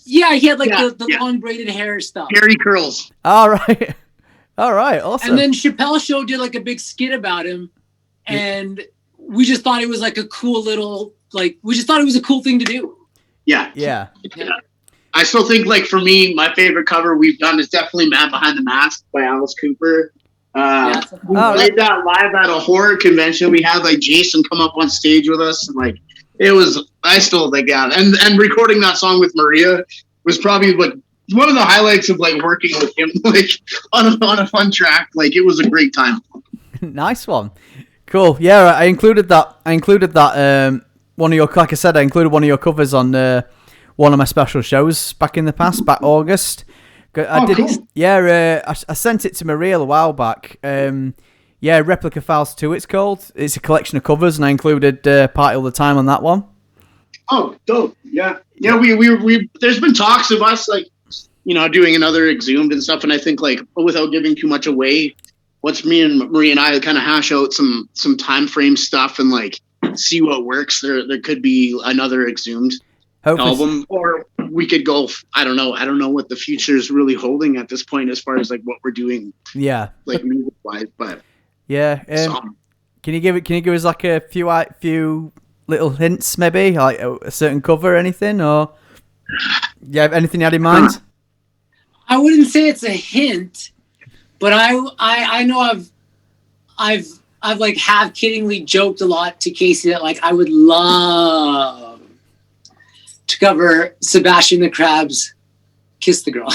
Yeah, he had like the long braided hair stuff. Hairy curls. All right. All right. Awesome. And then Chappelle's show did like a big skit about him. And we just thought it was like a cool little, like, we just thought it was a cool thing to do. Yeah. Yeah. I still think, like, for me, my favorite cover we've done is definitely Man Behind the Mask by Alice Cooper. We played that live at a horror convention. We had, like, Jason come up on stage with us. And, like, it was, I still think, and recording that song with Maria was probably, like, one of the highlights of, like, working with him, like, on a fun track. Like, it was a great time. Nice one. Cool. Yeah, I included that. One of your, like I said, I included one of your covers on one of my special shows back in the past, back August. I did. Cool. Yeah, I sent it to Maria a while back. Replica Files 2 it's called. It's a collection of covers, and I included Party All the Time on that one. Oh, dope. Yeah. We there's been talks of us, like, doing another Exhumed and stuff, and I think, like, without giving too much away, once me and Maria and I kind of hash out some time frame stuff and, like, see what works, there could be another Exhumed album, or we could go, I don't know what the future is really holding at this point as far as, like, what we're doing, like, music wise, but can you give us like a few little hints, maybe like a certain cover or anything, or anything you had in mind? I wouldn't say it's a hint, but I know I've like half-kiddingly joked a lot to Casey that, like, I would love to cover Sebastian the Crab's Kiss the Girl.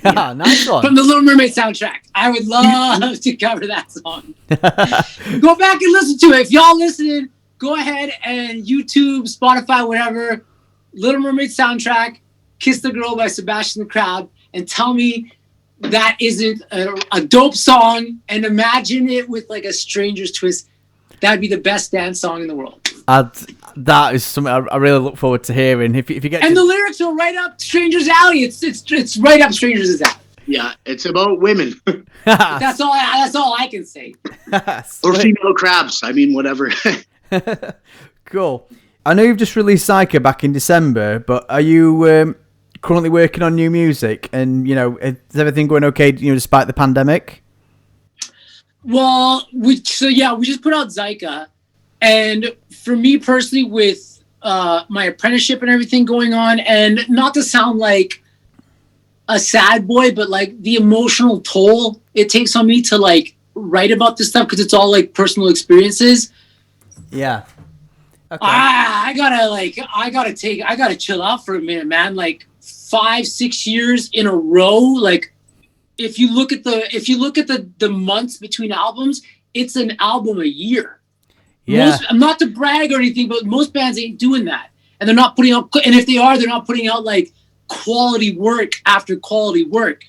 Yeah, nice one. From the Little Mermaid soundtrack. I would love to cover that song. Go back and listen to it. If y'all listening, go ahead and YouTube, Spotify, whatever, Little Mermaid soundtrack, Kiss the Girl by Sebastian Crab and tell me that isn't a dope song, and imagine it with like a Strangers twist. That'd be the best dance song in the world. That is something I really look forward to hearing. If you get and the lyrics are right up Strangers Alley. It's right up Strangers Alley. Yeah, it's about women. That's all I can say. Or female crabs. I mean, whatever. Cool. I know you've just released Zyka back in December, but are you currently working on new music? And, is everything going okay, despite the pandemic? Well, we just put out Zyka. And for me personally, with my apprenticeship and everything going on, and not to sound like a sad boy, but like the emotional toll it takes on me to like write about this stuff, because it's all like personal experiences. Yeah. Okay. I gotta chill out for a minute, man. Like 5-6 years in a row. Like if you look at the months between albums, it's an album a year. Yeah. I'm not to brag or anything, but most bands ain't doing that. And they're not putting out, and if they are, they're not putting out like quality work after quality work.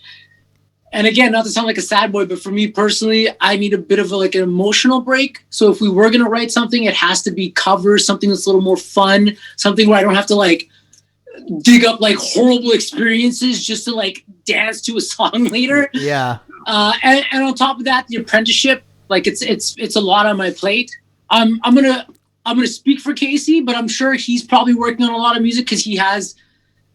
And again, not to sound like a sad boy, but for me personally, I need a bit of an emotional break. So if we were going to write something, it has to be covers, something that's a little more fun, something where I don't have to like dig up like horrible experiences just to like dance to a song later. Yeah. And on top of that, the apprenticeship, like it's a lot on my plate. I'm gonna speak for Casey, but I'm sure he's probably working on a lot of music because he has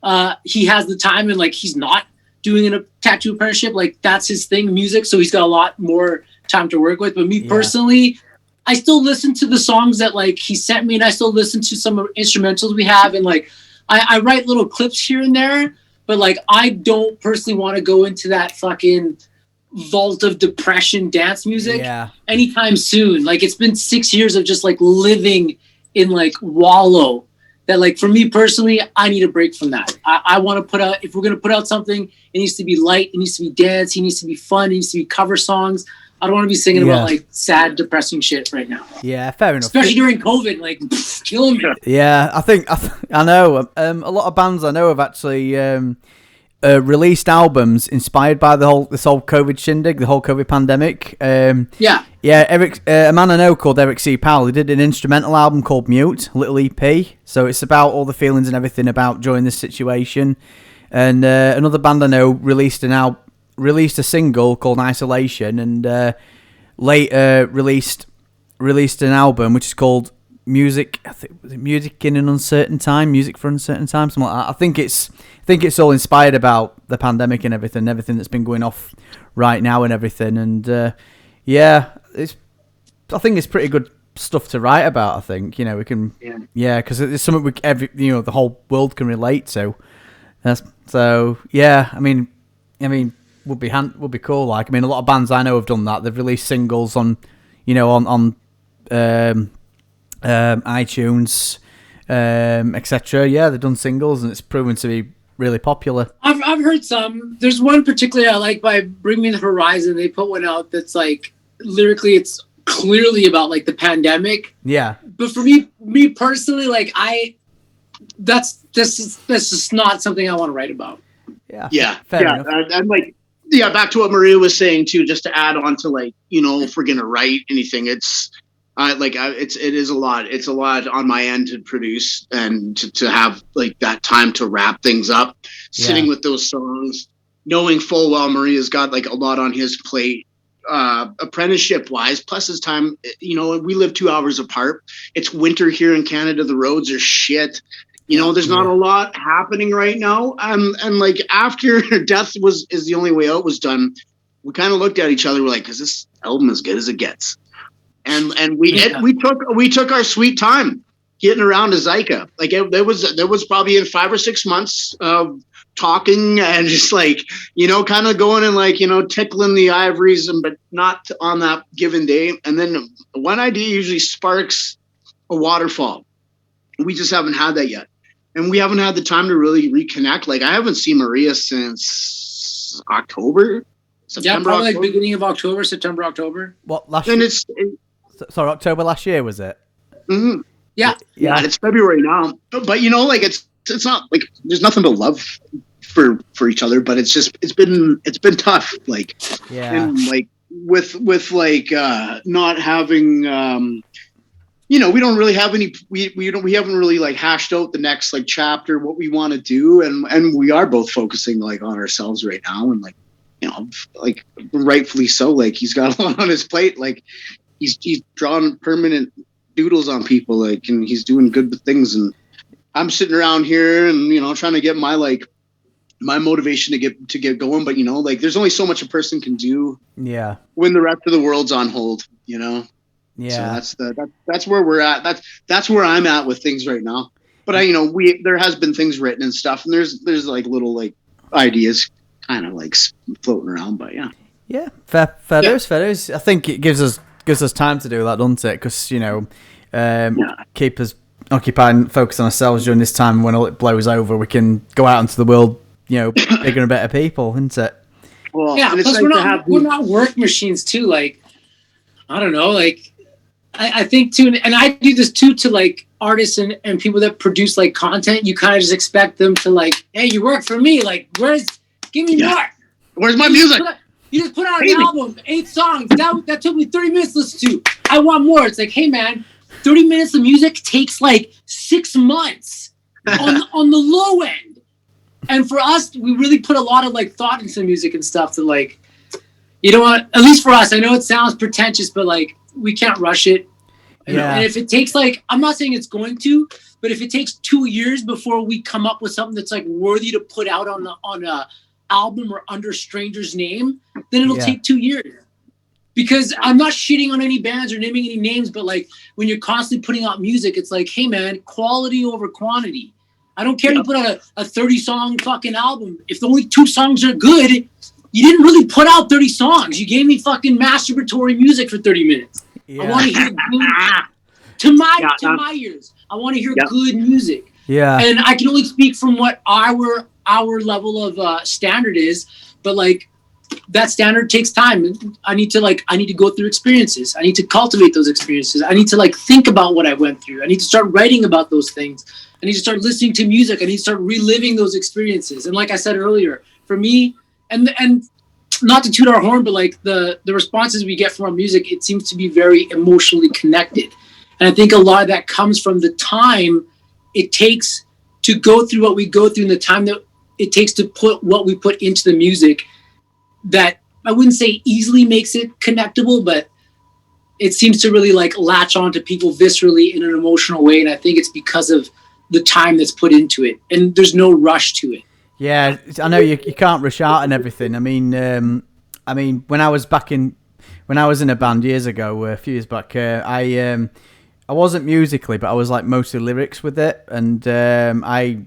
the time, and like he's not doing a tattoo apprenticeship. Like that's his thing, music. So he's got a lot more time to work with. But me personally, I still listen to the songs that like he sent me, and I still listen to some instrumentals we have, and like I write little clips here and there. But like I don't personally want to go into that fucking vault of depression dance music anytime soon. Like it's been 6 years of just like living in like wallow. That like for me personally, I need a break from that. I want to put out, if we're gonna put out something, it needs to be light, it needs to be dance, it needs to be fun, it needs to be cover songs. I don't want to be singing about like sad, depressing shit right now. Yeah, fair enough. Especially during COVID, like killing me. Yeah, I know. A lot of bands I know have actually released albums inspired by this whole COVID shindig, the whole COVID pandemic. Eric, a man I know called Eric C. Powell, he did an instrumental album called Mute, little EP. So it's about all the feelings and everything about during this situation. And another band I know released a single called Isolation, and later released an album which is called Music. I think was it Music in an Uncertain Time, Music for Uncertain Time, something like that. I think it's all inspired about the pandemic and everything that's been going off right now and everything. And I think it's pretty good stuff to write about. I think we can, because it's something the whole world can relate to. I mean, would be cool. Like, I mean, a lot of bands I know have done that. They've released singles on iTunes, etc. Yeah, they've done singles, and it's proven to be really popular. I've heard some. There's one particularly I like by Bring Me the Horizon. They put one out that's like lyrically, it's clearly about like the pandemic. Yeah. But for me personally, like that's just not something I want to write about. Yeah. And like, back to what Maria was saying too, just to add on to like, if we're gonna write anything, it is a lot. It's a lot on my end to produce and to have like that time to wrap things up, sitting with those songs, knowing full well Maria's got like a lot on his plate, apprenticeship wise, plus his time. We live 2 hours apart. It's winter here in Canada. The roads are shit. There's not a lot happening right now. And like after Death is the only way out was done, we kind of looked at each other. We're like, is this album as good as it gets? And we took our sweet time getting around to Zyka. Like there was probably in 5 or 6 months of talking and just like, kind of going and like, tickling the ivories, but not on that given day. And then one idea usually sparks a waterfall. We just haven't had that yet. And we haven't had the time to really reconnect. Like I haven't seen Maria since September, probably October. Like beginning of October, September, October. What last year? October last year was it? Mm-hmm. Yeah, it's February now. But like it's it's not like there's nothing but love for each other, but it's been tough, like, and like with like not having we don't really have any we haven't really like hashed out the next like chapter, what we want to do, and we are both focusing like on ourselves right now, and like like rightfully so, like he's got a lot on his plate, like he's drawing permanent doodles on people, like, and he's doing good things, and I'm sitting around here and trying to get my motivation to get going, but like there's only so much a person can do when the rest of the world's on hold, so that's where we're at. That's where I'm at with things right now. But there has been things written and stuff, and there's like little like ideas kind of like floating around, but fair dues. I think it gives us time to do that, doesn't it? Because keep us occupied and focus on ourselves during this time. When all it blows over, we can go out into the world, bigger and better people, isn't it? Well, plus we're not work machines too. Like, I don't know, like I think too, and I do this too to like artists and people that produce like content. You kind of just expect them to like, hey, you work for me. Like, give me more. Where's my music? You just put out an album, 8 songs. That took me 30 minutes to listen to. I want more. It's like, hey man, 30 minutes of music takes like 6 months on the low end. And for us, we really put a lot of like thought into music and stuff to like, at least for us, I know it sounds pretentious, but like we can't rush it. And if it takes like, I'm not saying it's going to, but if it takes 2 years before we come up with something that's like worthy to put out on a album or under stranger's name, then it'll take 2 years. Because I'm not shitting on any bands or naming any names, but like when you're constantly putting out music, it's like, hey man, quality over quantity. I don't care if you put out a 30-song fucking album. If the only 2 songs are good, you didn't really put out 30 songs. You gave me fucking masturbatory music for 30 minutes. I want to hear good, to my ears. I want to hear good music. Yeah. And I can only speak from what our level of standard is, but like that standard takes time. I need to go through experiences. I need to cultivate those experiences. I need to like think about what I went through. I need to start writing about those things. I need to start listening to music. I need to start reliving those experiences. And like I said earlier, for me, and not to toot our horn, but like the responses we get from our music, it seems to be very emotionally connected. And I think a lot of that comes from the time it takes to go through what we go through and the time that it takes to put what we put into the music, that I wouldn't say easily makes it connectable, but it seems to really like latch on to people viscerally in an emotional way. And I think it's because of the time that's put into it, and there's no rush to it. Yeah, I know you can't rush out and everything. I mean, when I was in a band years ago, a few years back, I wasn't musically, but I was like mostly lyrics with it, and I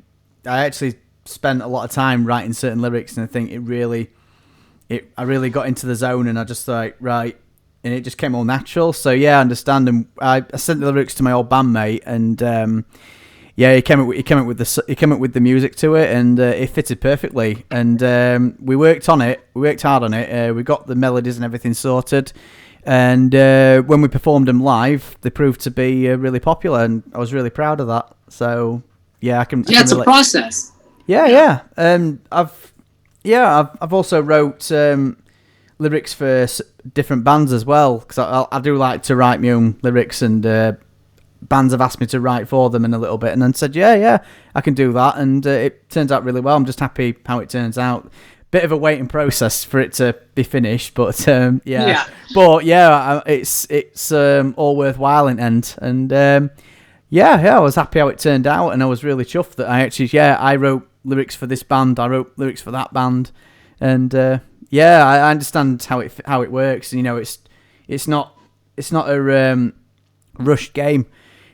actually spent a lot of time writing certain lyrics, and I think I really got into the zone, and I just like right, and it just came all natural. So yeah, I understand. And I sent the lyrics to my old bandmate, and he came up with the music to it, and it fitted perfectly. And we worked on it. We worked hard on it. We got the melodies and everything sorted. And when we performed them live, they proved to be really popular, and I was really proud of that. So yeah, it's a process. Yeah. I've also wrote lyrics for different bands as well, because I do like to write my own lyrics, and bands have asked me to write for them in a little bit, and then said, yeah, I can do that, and it turns out really well. I'm just happy how it turns out. Bit of a waiting process for it to be finished, but it's all worthwhile in end, and I was happy how it turned out, and I was really chuffed that I wrote lyrics for this band, I wrote lyrics for that band, and I understand how it works. It's not a rushed game.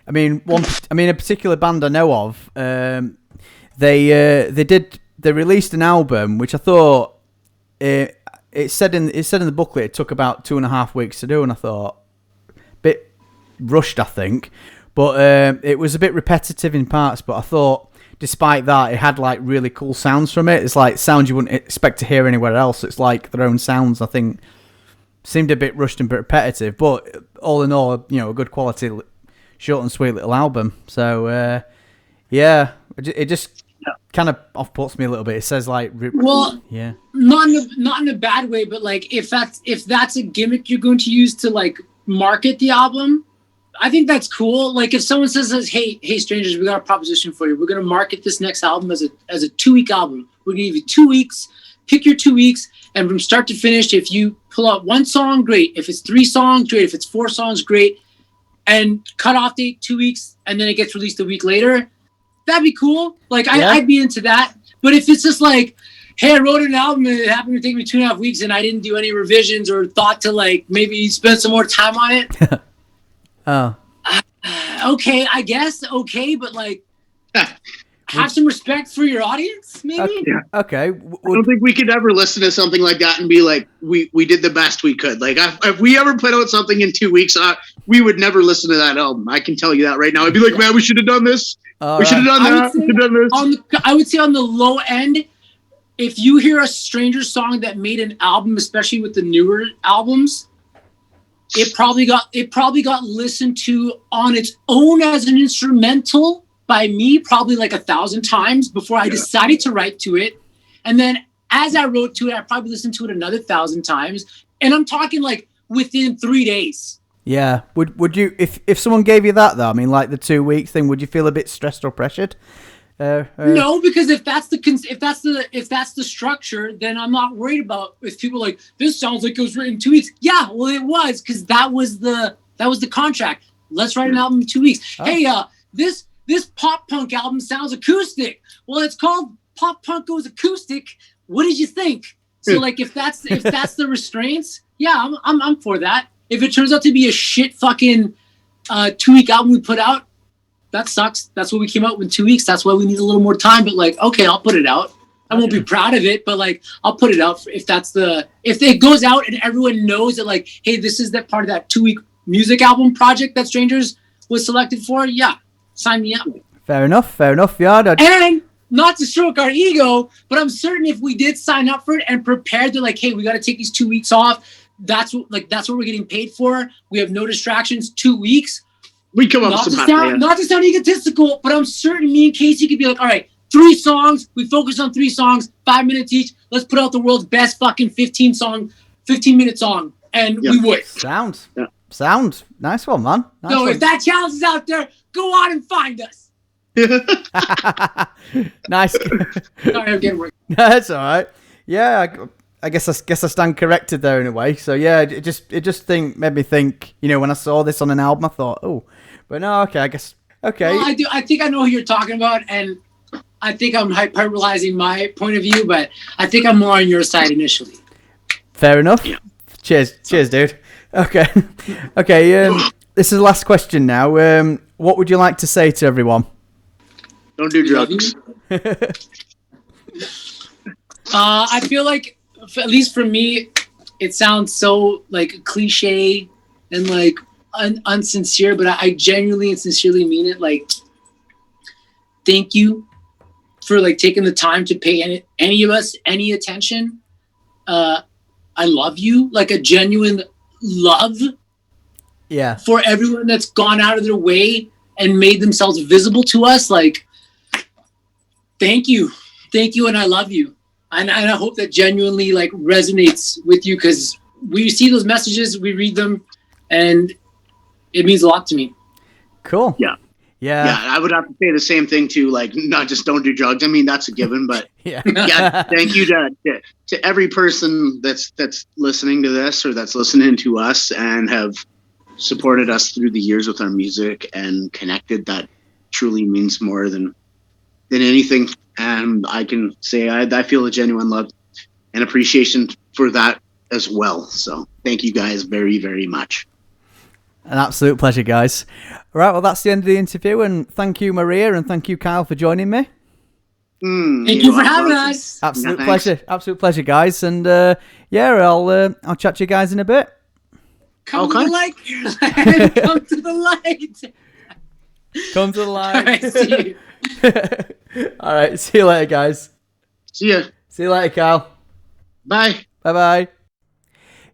I mean, a particular band I know of, they released an album which I thought it said in the booklet it took about 2.5 weeks to do, and I thought a bit rushed, I think, but it was a bit repetitive in parts. But I thought, despite that, it had like really cool sounds from it. It's like sounds you wouldn't expect to hear anywhere else. It's like their own sounds. I think seemed a bit rushed and repetitive, but all in all, a good quality, short and sweet little album. So Yeah, it just kind of off-puts me a little bit. It says like, Well, yeah, not in a bad way, but like if that's a gimmick you're going to use to like market the album, I think that's cool. Like if someone says, hey strangers, we got a proposition for you. We're gonna market this next album as a 2-week album. We're gonna give you 2 weeks. Pick your 2 weeks, and from start to finish, if you pull out one song, great. If it's 3 songs, great. If it's 4 songs, great. And cut off date 2 weeks, and then it gets released a week later. That'd be cool. Like I'd be into that. But if it's just like, hey, I wrote an album and it happened to take me 2.5 weeks and I didn't do any revisions or thought to like maybe spend some more time on it. oh, Okay, I guess. Okay, but like have some respect for your audience, maybe? okay. I don't think we could ever listen to something like that and be like, we did the best we could. Like, if we ever put out something in 2 weeks, we would never listen to that album. I can tell you that right now. I'd be like, man, we should have done this. We should have done that. We should have done this. I would say on the low end, if you hear a Stranger song that made an album, especially with the newer albums, it probably got listened to on its own as an instrumental by me probably like 1,000 times before I decided to write to it. And then as I wrote to it, I probably listened to it another 1,000 times. And I'm talking like within 3 days. Yeah. Would you, if someone gave you that though, I mean like the 2 weeks thing, would you feel a bit stressed or pressured? No, because if that's the structure, then I'm not worried about if people are like, this sounds like it was written in 2 weeks. Yeah, well it was, because that was the contract. Let's write an album in 2 weeks. Oh. Hey, this pop punk album sounds acoustic. Well, it's called Pop Punk Goes Acoustic. What did you think? So like if that's the restraints, yeah, I'm for that. If it turns out to be a shit fucking 2-week album we put out, that sucks. That's what we came out with in 2 weeks. That's why we need a little more time. But like, okay, I'll put it out. I won't be proud of it, but like I'll put it out if it goes out and everyone knows that like, hey, this is that part of that 2-week music album project that Strangers was selected for. Yeah. Sign me up. Fair enough. Yeah. And not to stroke our ego, but I'm certain if we did sign up for it and prepared to like, hey, we got to take these 2 weeks off. That's what we're getting paid for. We have no distractions. 2 weeks. We come up with some not to sound egotistical, but I'm certain me and Casey could be like, all right, 3 songs. We focus on 3 songs, 5 minutes each. Let's put out the world's best fucking 15-minute song, and we would. Sound. Nice one, man. If that challenge is out there, go on and find us. Nice. Sorry, I'm getting worried. That's all right. Yeah, I guess I stand corrected there in a way. So yeah, it just made me think. You know, when I saw this on an album, I thought, oh, but no, okay, I guess okay. Well, I think I know who you're talking about, and I think I'm hyperbolizing my point of view, but I think I'm more on your side initially. Fair enough. Yeah. Cheers, dude. Okay. This is the last question now. What would you like to say to everyone? Don't do drugs. I feel like, at least for me, it sounds so like cliche and like unsincere, but I genuinely and sincerely mean it. Like, thank you for like taking the time to pay any of us any attention. I love you, like a genuine love. Yeah. For everyone that's gone out of their way and made themselves visible to us, like, thank you, and I love you, and I hope that genuinely like resonates with you, because we see those messages, we read them, and it means a lot to me. Cool. Yeah. I would have to say the same thing too. Like, not just don't do drugs. I mean, that's a given, but yeah. Thank you to every person that's listening to this or that's listening to us and have supported us through the years with our music and connected. That truly means more than anything. And I can say I feel a genuine love and appreciation for that as well. So thank you guys very, very much. An absolute pleasure, guys. All right, well, that's the end of the interview, and thank you, Maria, and thank you, Kyle, for joining me. Thank you for having us. Absolute pleasure, guys. And I'll chat to you guys in a bit. Come to the light. Come to the light. Come to the light. All right, see you. All right, see you later, guys. See ya. See you later, Kyle. Bye. Bye-bye.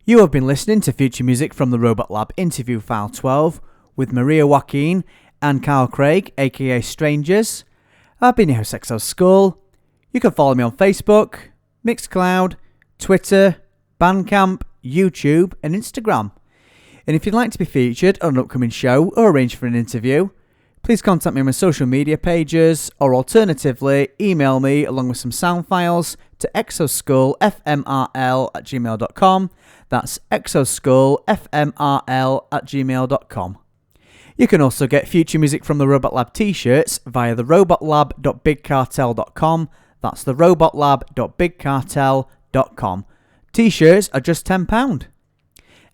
You have been listening to Future Music from the Robot Lab interview file 12 with Maria Joaquin and Kyle Craig, aka Strangers. I've been your host, Exo Skull. You can follow me on Facebook, Mixcloud, Twitter, Bandcamp, YouTube, and Instagram. And if you'd like to be featured on an upcoming show or arrange for an interview, please contact me on my social media pages, or alternatively, email me along with some sound files to exoskullfmrl@gmail.com. That's exoskullfmrl@gmail.com. You can also get future music from the Robot Lab t-shirts via the robotlab.bigcartel.com. That's the robotlab.bigcartel.com. T-shirts are just £10.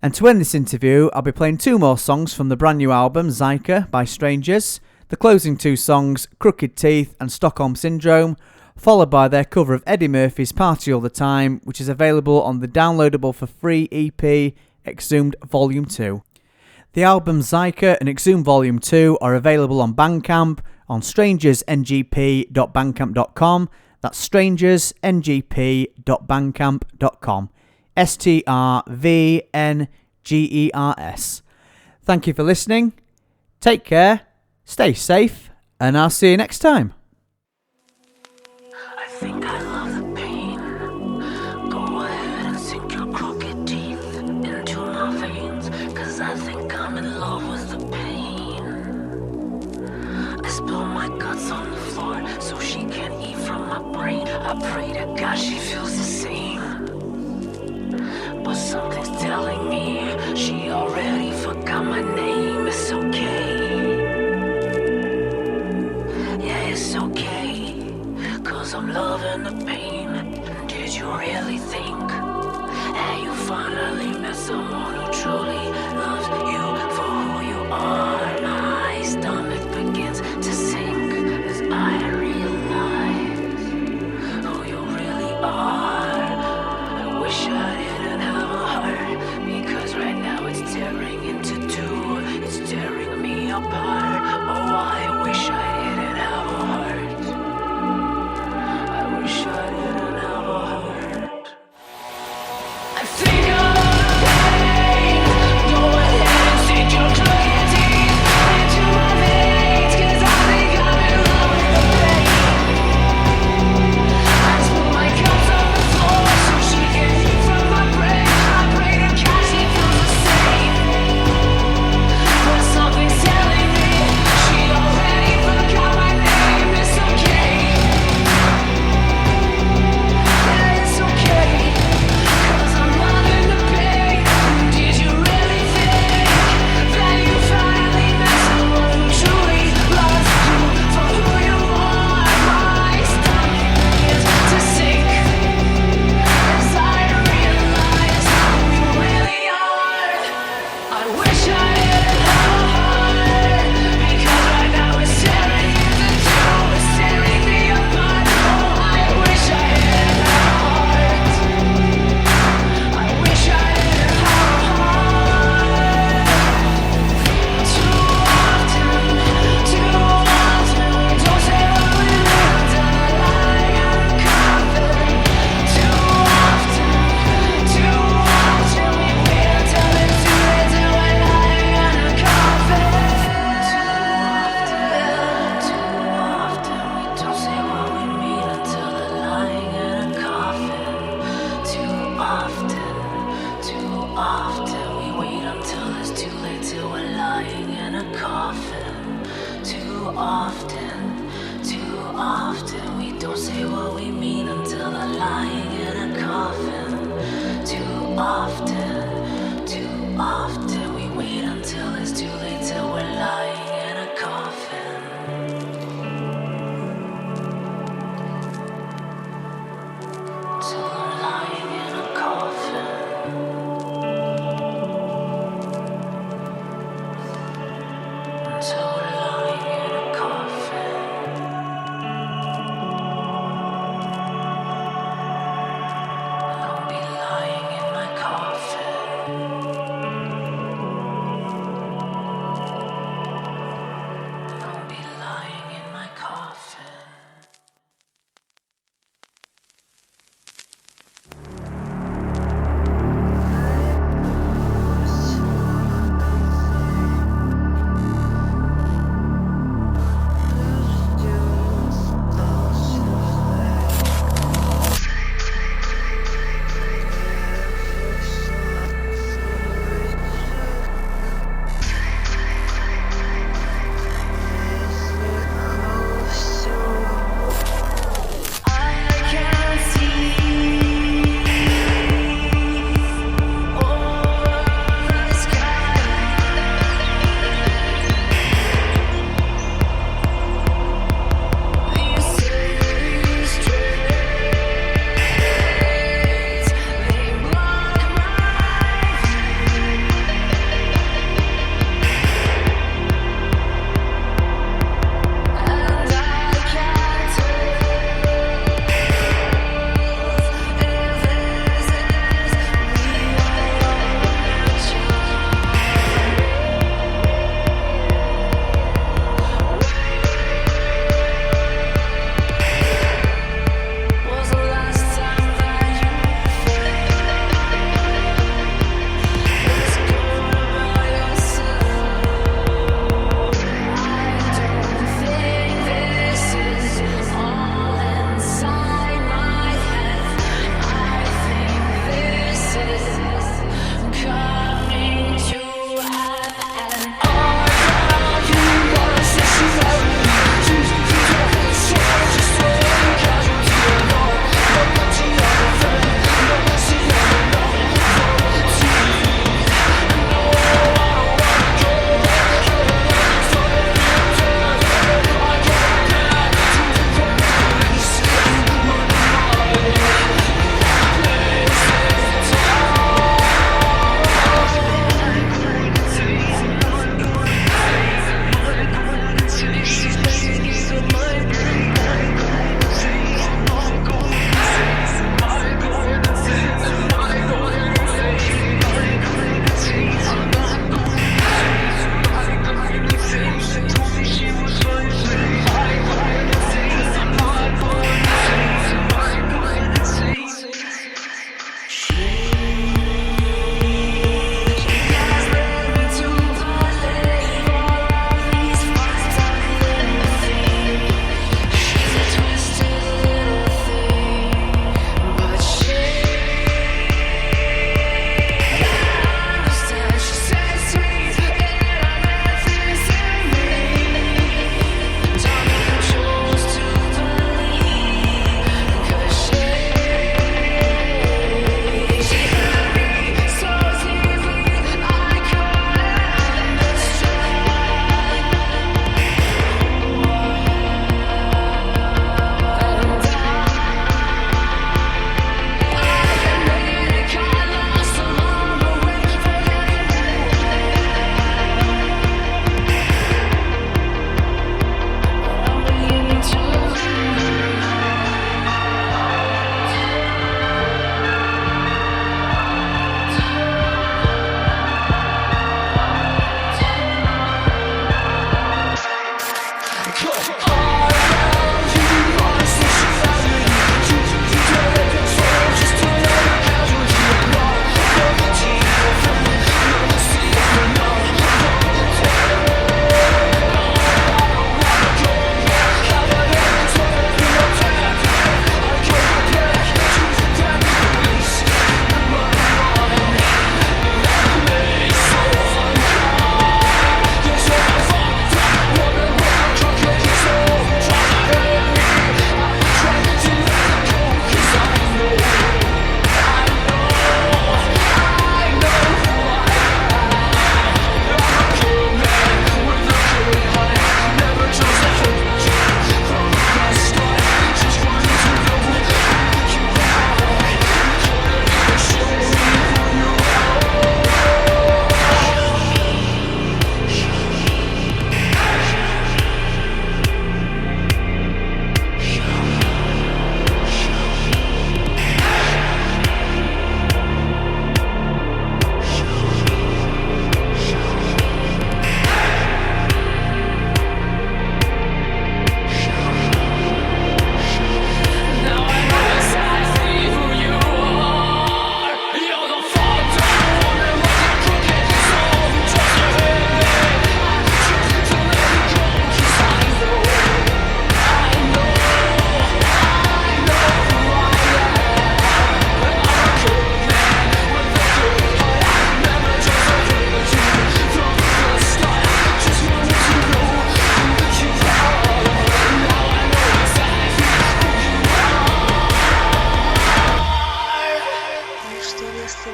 And to end this interview, I'll be playing 2 more songs from the brand new album Zyka by Strvngers. The closing 2 songs, Crooked Teeth and Stockholm Syndrome, followed by their cover of Eddie Murphy's Party All the Time, which is available on the downloadable for free EP Exhumed Volume 2. The albums Zyka and Exhumed Volume 2 are available on Bandcamp on strangersngp.bandcamp.com. That's strangersngp.bandcamp.com. STRVNGERS. Thank you for listening. Take care, stay safe, and I'll see you next time. I think I love the pain. Go ahead and sink your crooked teeth into my veins, 'cause I think I'm in love with the pain. I spill my guts on the floor so she can't eat from my brain. I pray to God she feels the same, but something's telling me she already forgot my name. It's okay. Yeah, it's okay, 'cause I'm loving the pain. Did you really think that you finally met someone who truly loves you for who you are? My stomach begins to sink as I realize who you really are. I wish I didn't have a heart, because right now it's tearing into 2. It's tearing me apart. Oh, I wish I didn't have a heart. I wish I didn't have a heart. I think I'm pain. Go ahead and sink your crooked teeth into my veins, 'cause I think I'm in love with the pain. I spill my guts on the floor so she can eat from my brain. I pray to God she feels the same, but something's telling me she already forgot my name. It's okay. Yeah, it's okay, 'cause I'm loving the pain. Did you really think that you finally met someone who truly loves you for who you are? My stomach begins to sink as I realize who you really are. I wish I didn't have a heart, because right now it's tearing into 2. It's tearing me apart. Oh, I wish I didn't have a heart. I wish I didn't have a heart. Too often, don't say what we mean until the lying in a coffin. Too often, we wait until it's too late till we're lying in a coffin. Too often, we don't say what we mean until the lying in a coffin. Too often, we wait until it's too late till we're lying in a coffin. Too often, we don't say what we mean until the lying in a coffin. Too often, we wait until it's too late till we're lying in a coffin. Till we're lying in a coffin. Until we're lying in a coffin. I'll be lying in my coffin.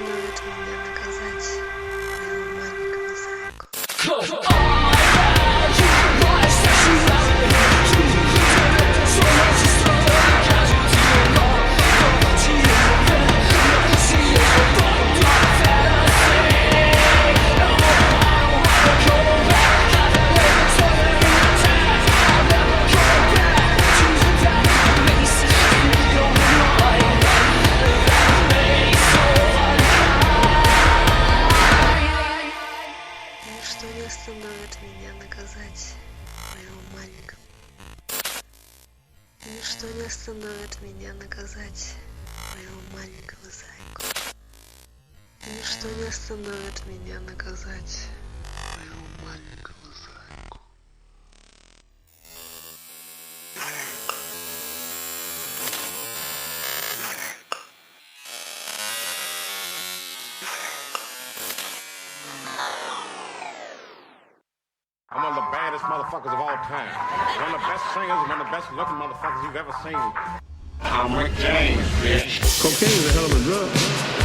остановит меня наказать моего маленького зайку? Ничто не остановит меня наказать моего маленького. Ничто не остановит меня наказать моего маленького зайку. Ничто не остановит меня наказать моего маленького зайку. I'm one of the baddest motherfuckers of all time. One of the best singers, one of the best looking motherfuckers you've ever seen. I'm Rick James, bitch. Cocaine is a hell of a drug.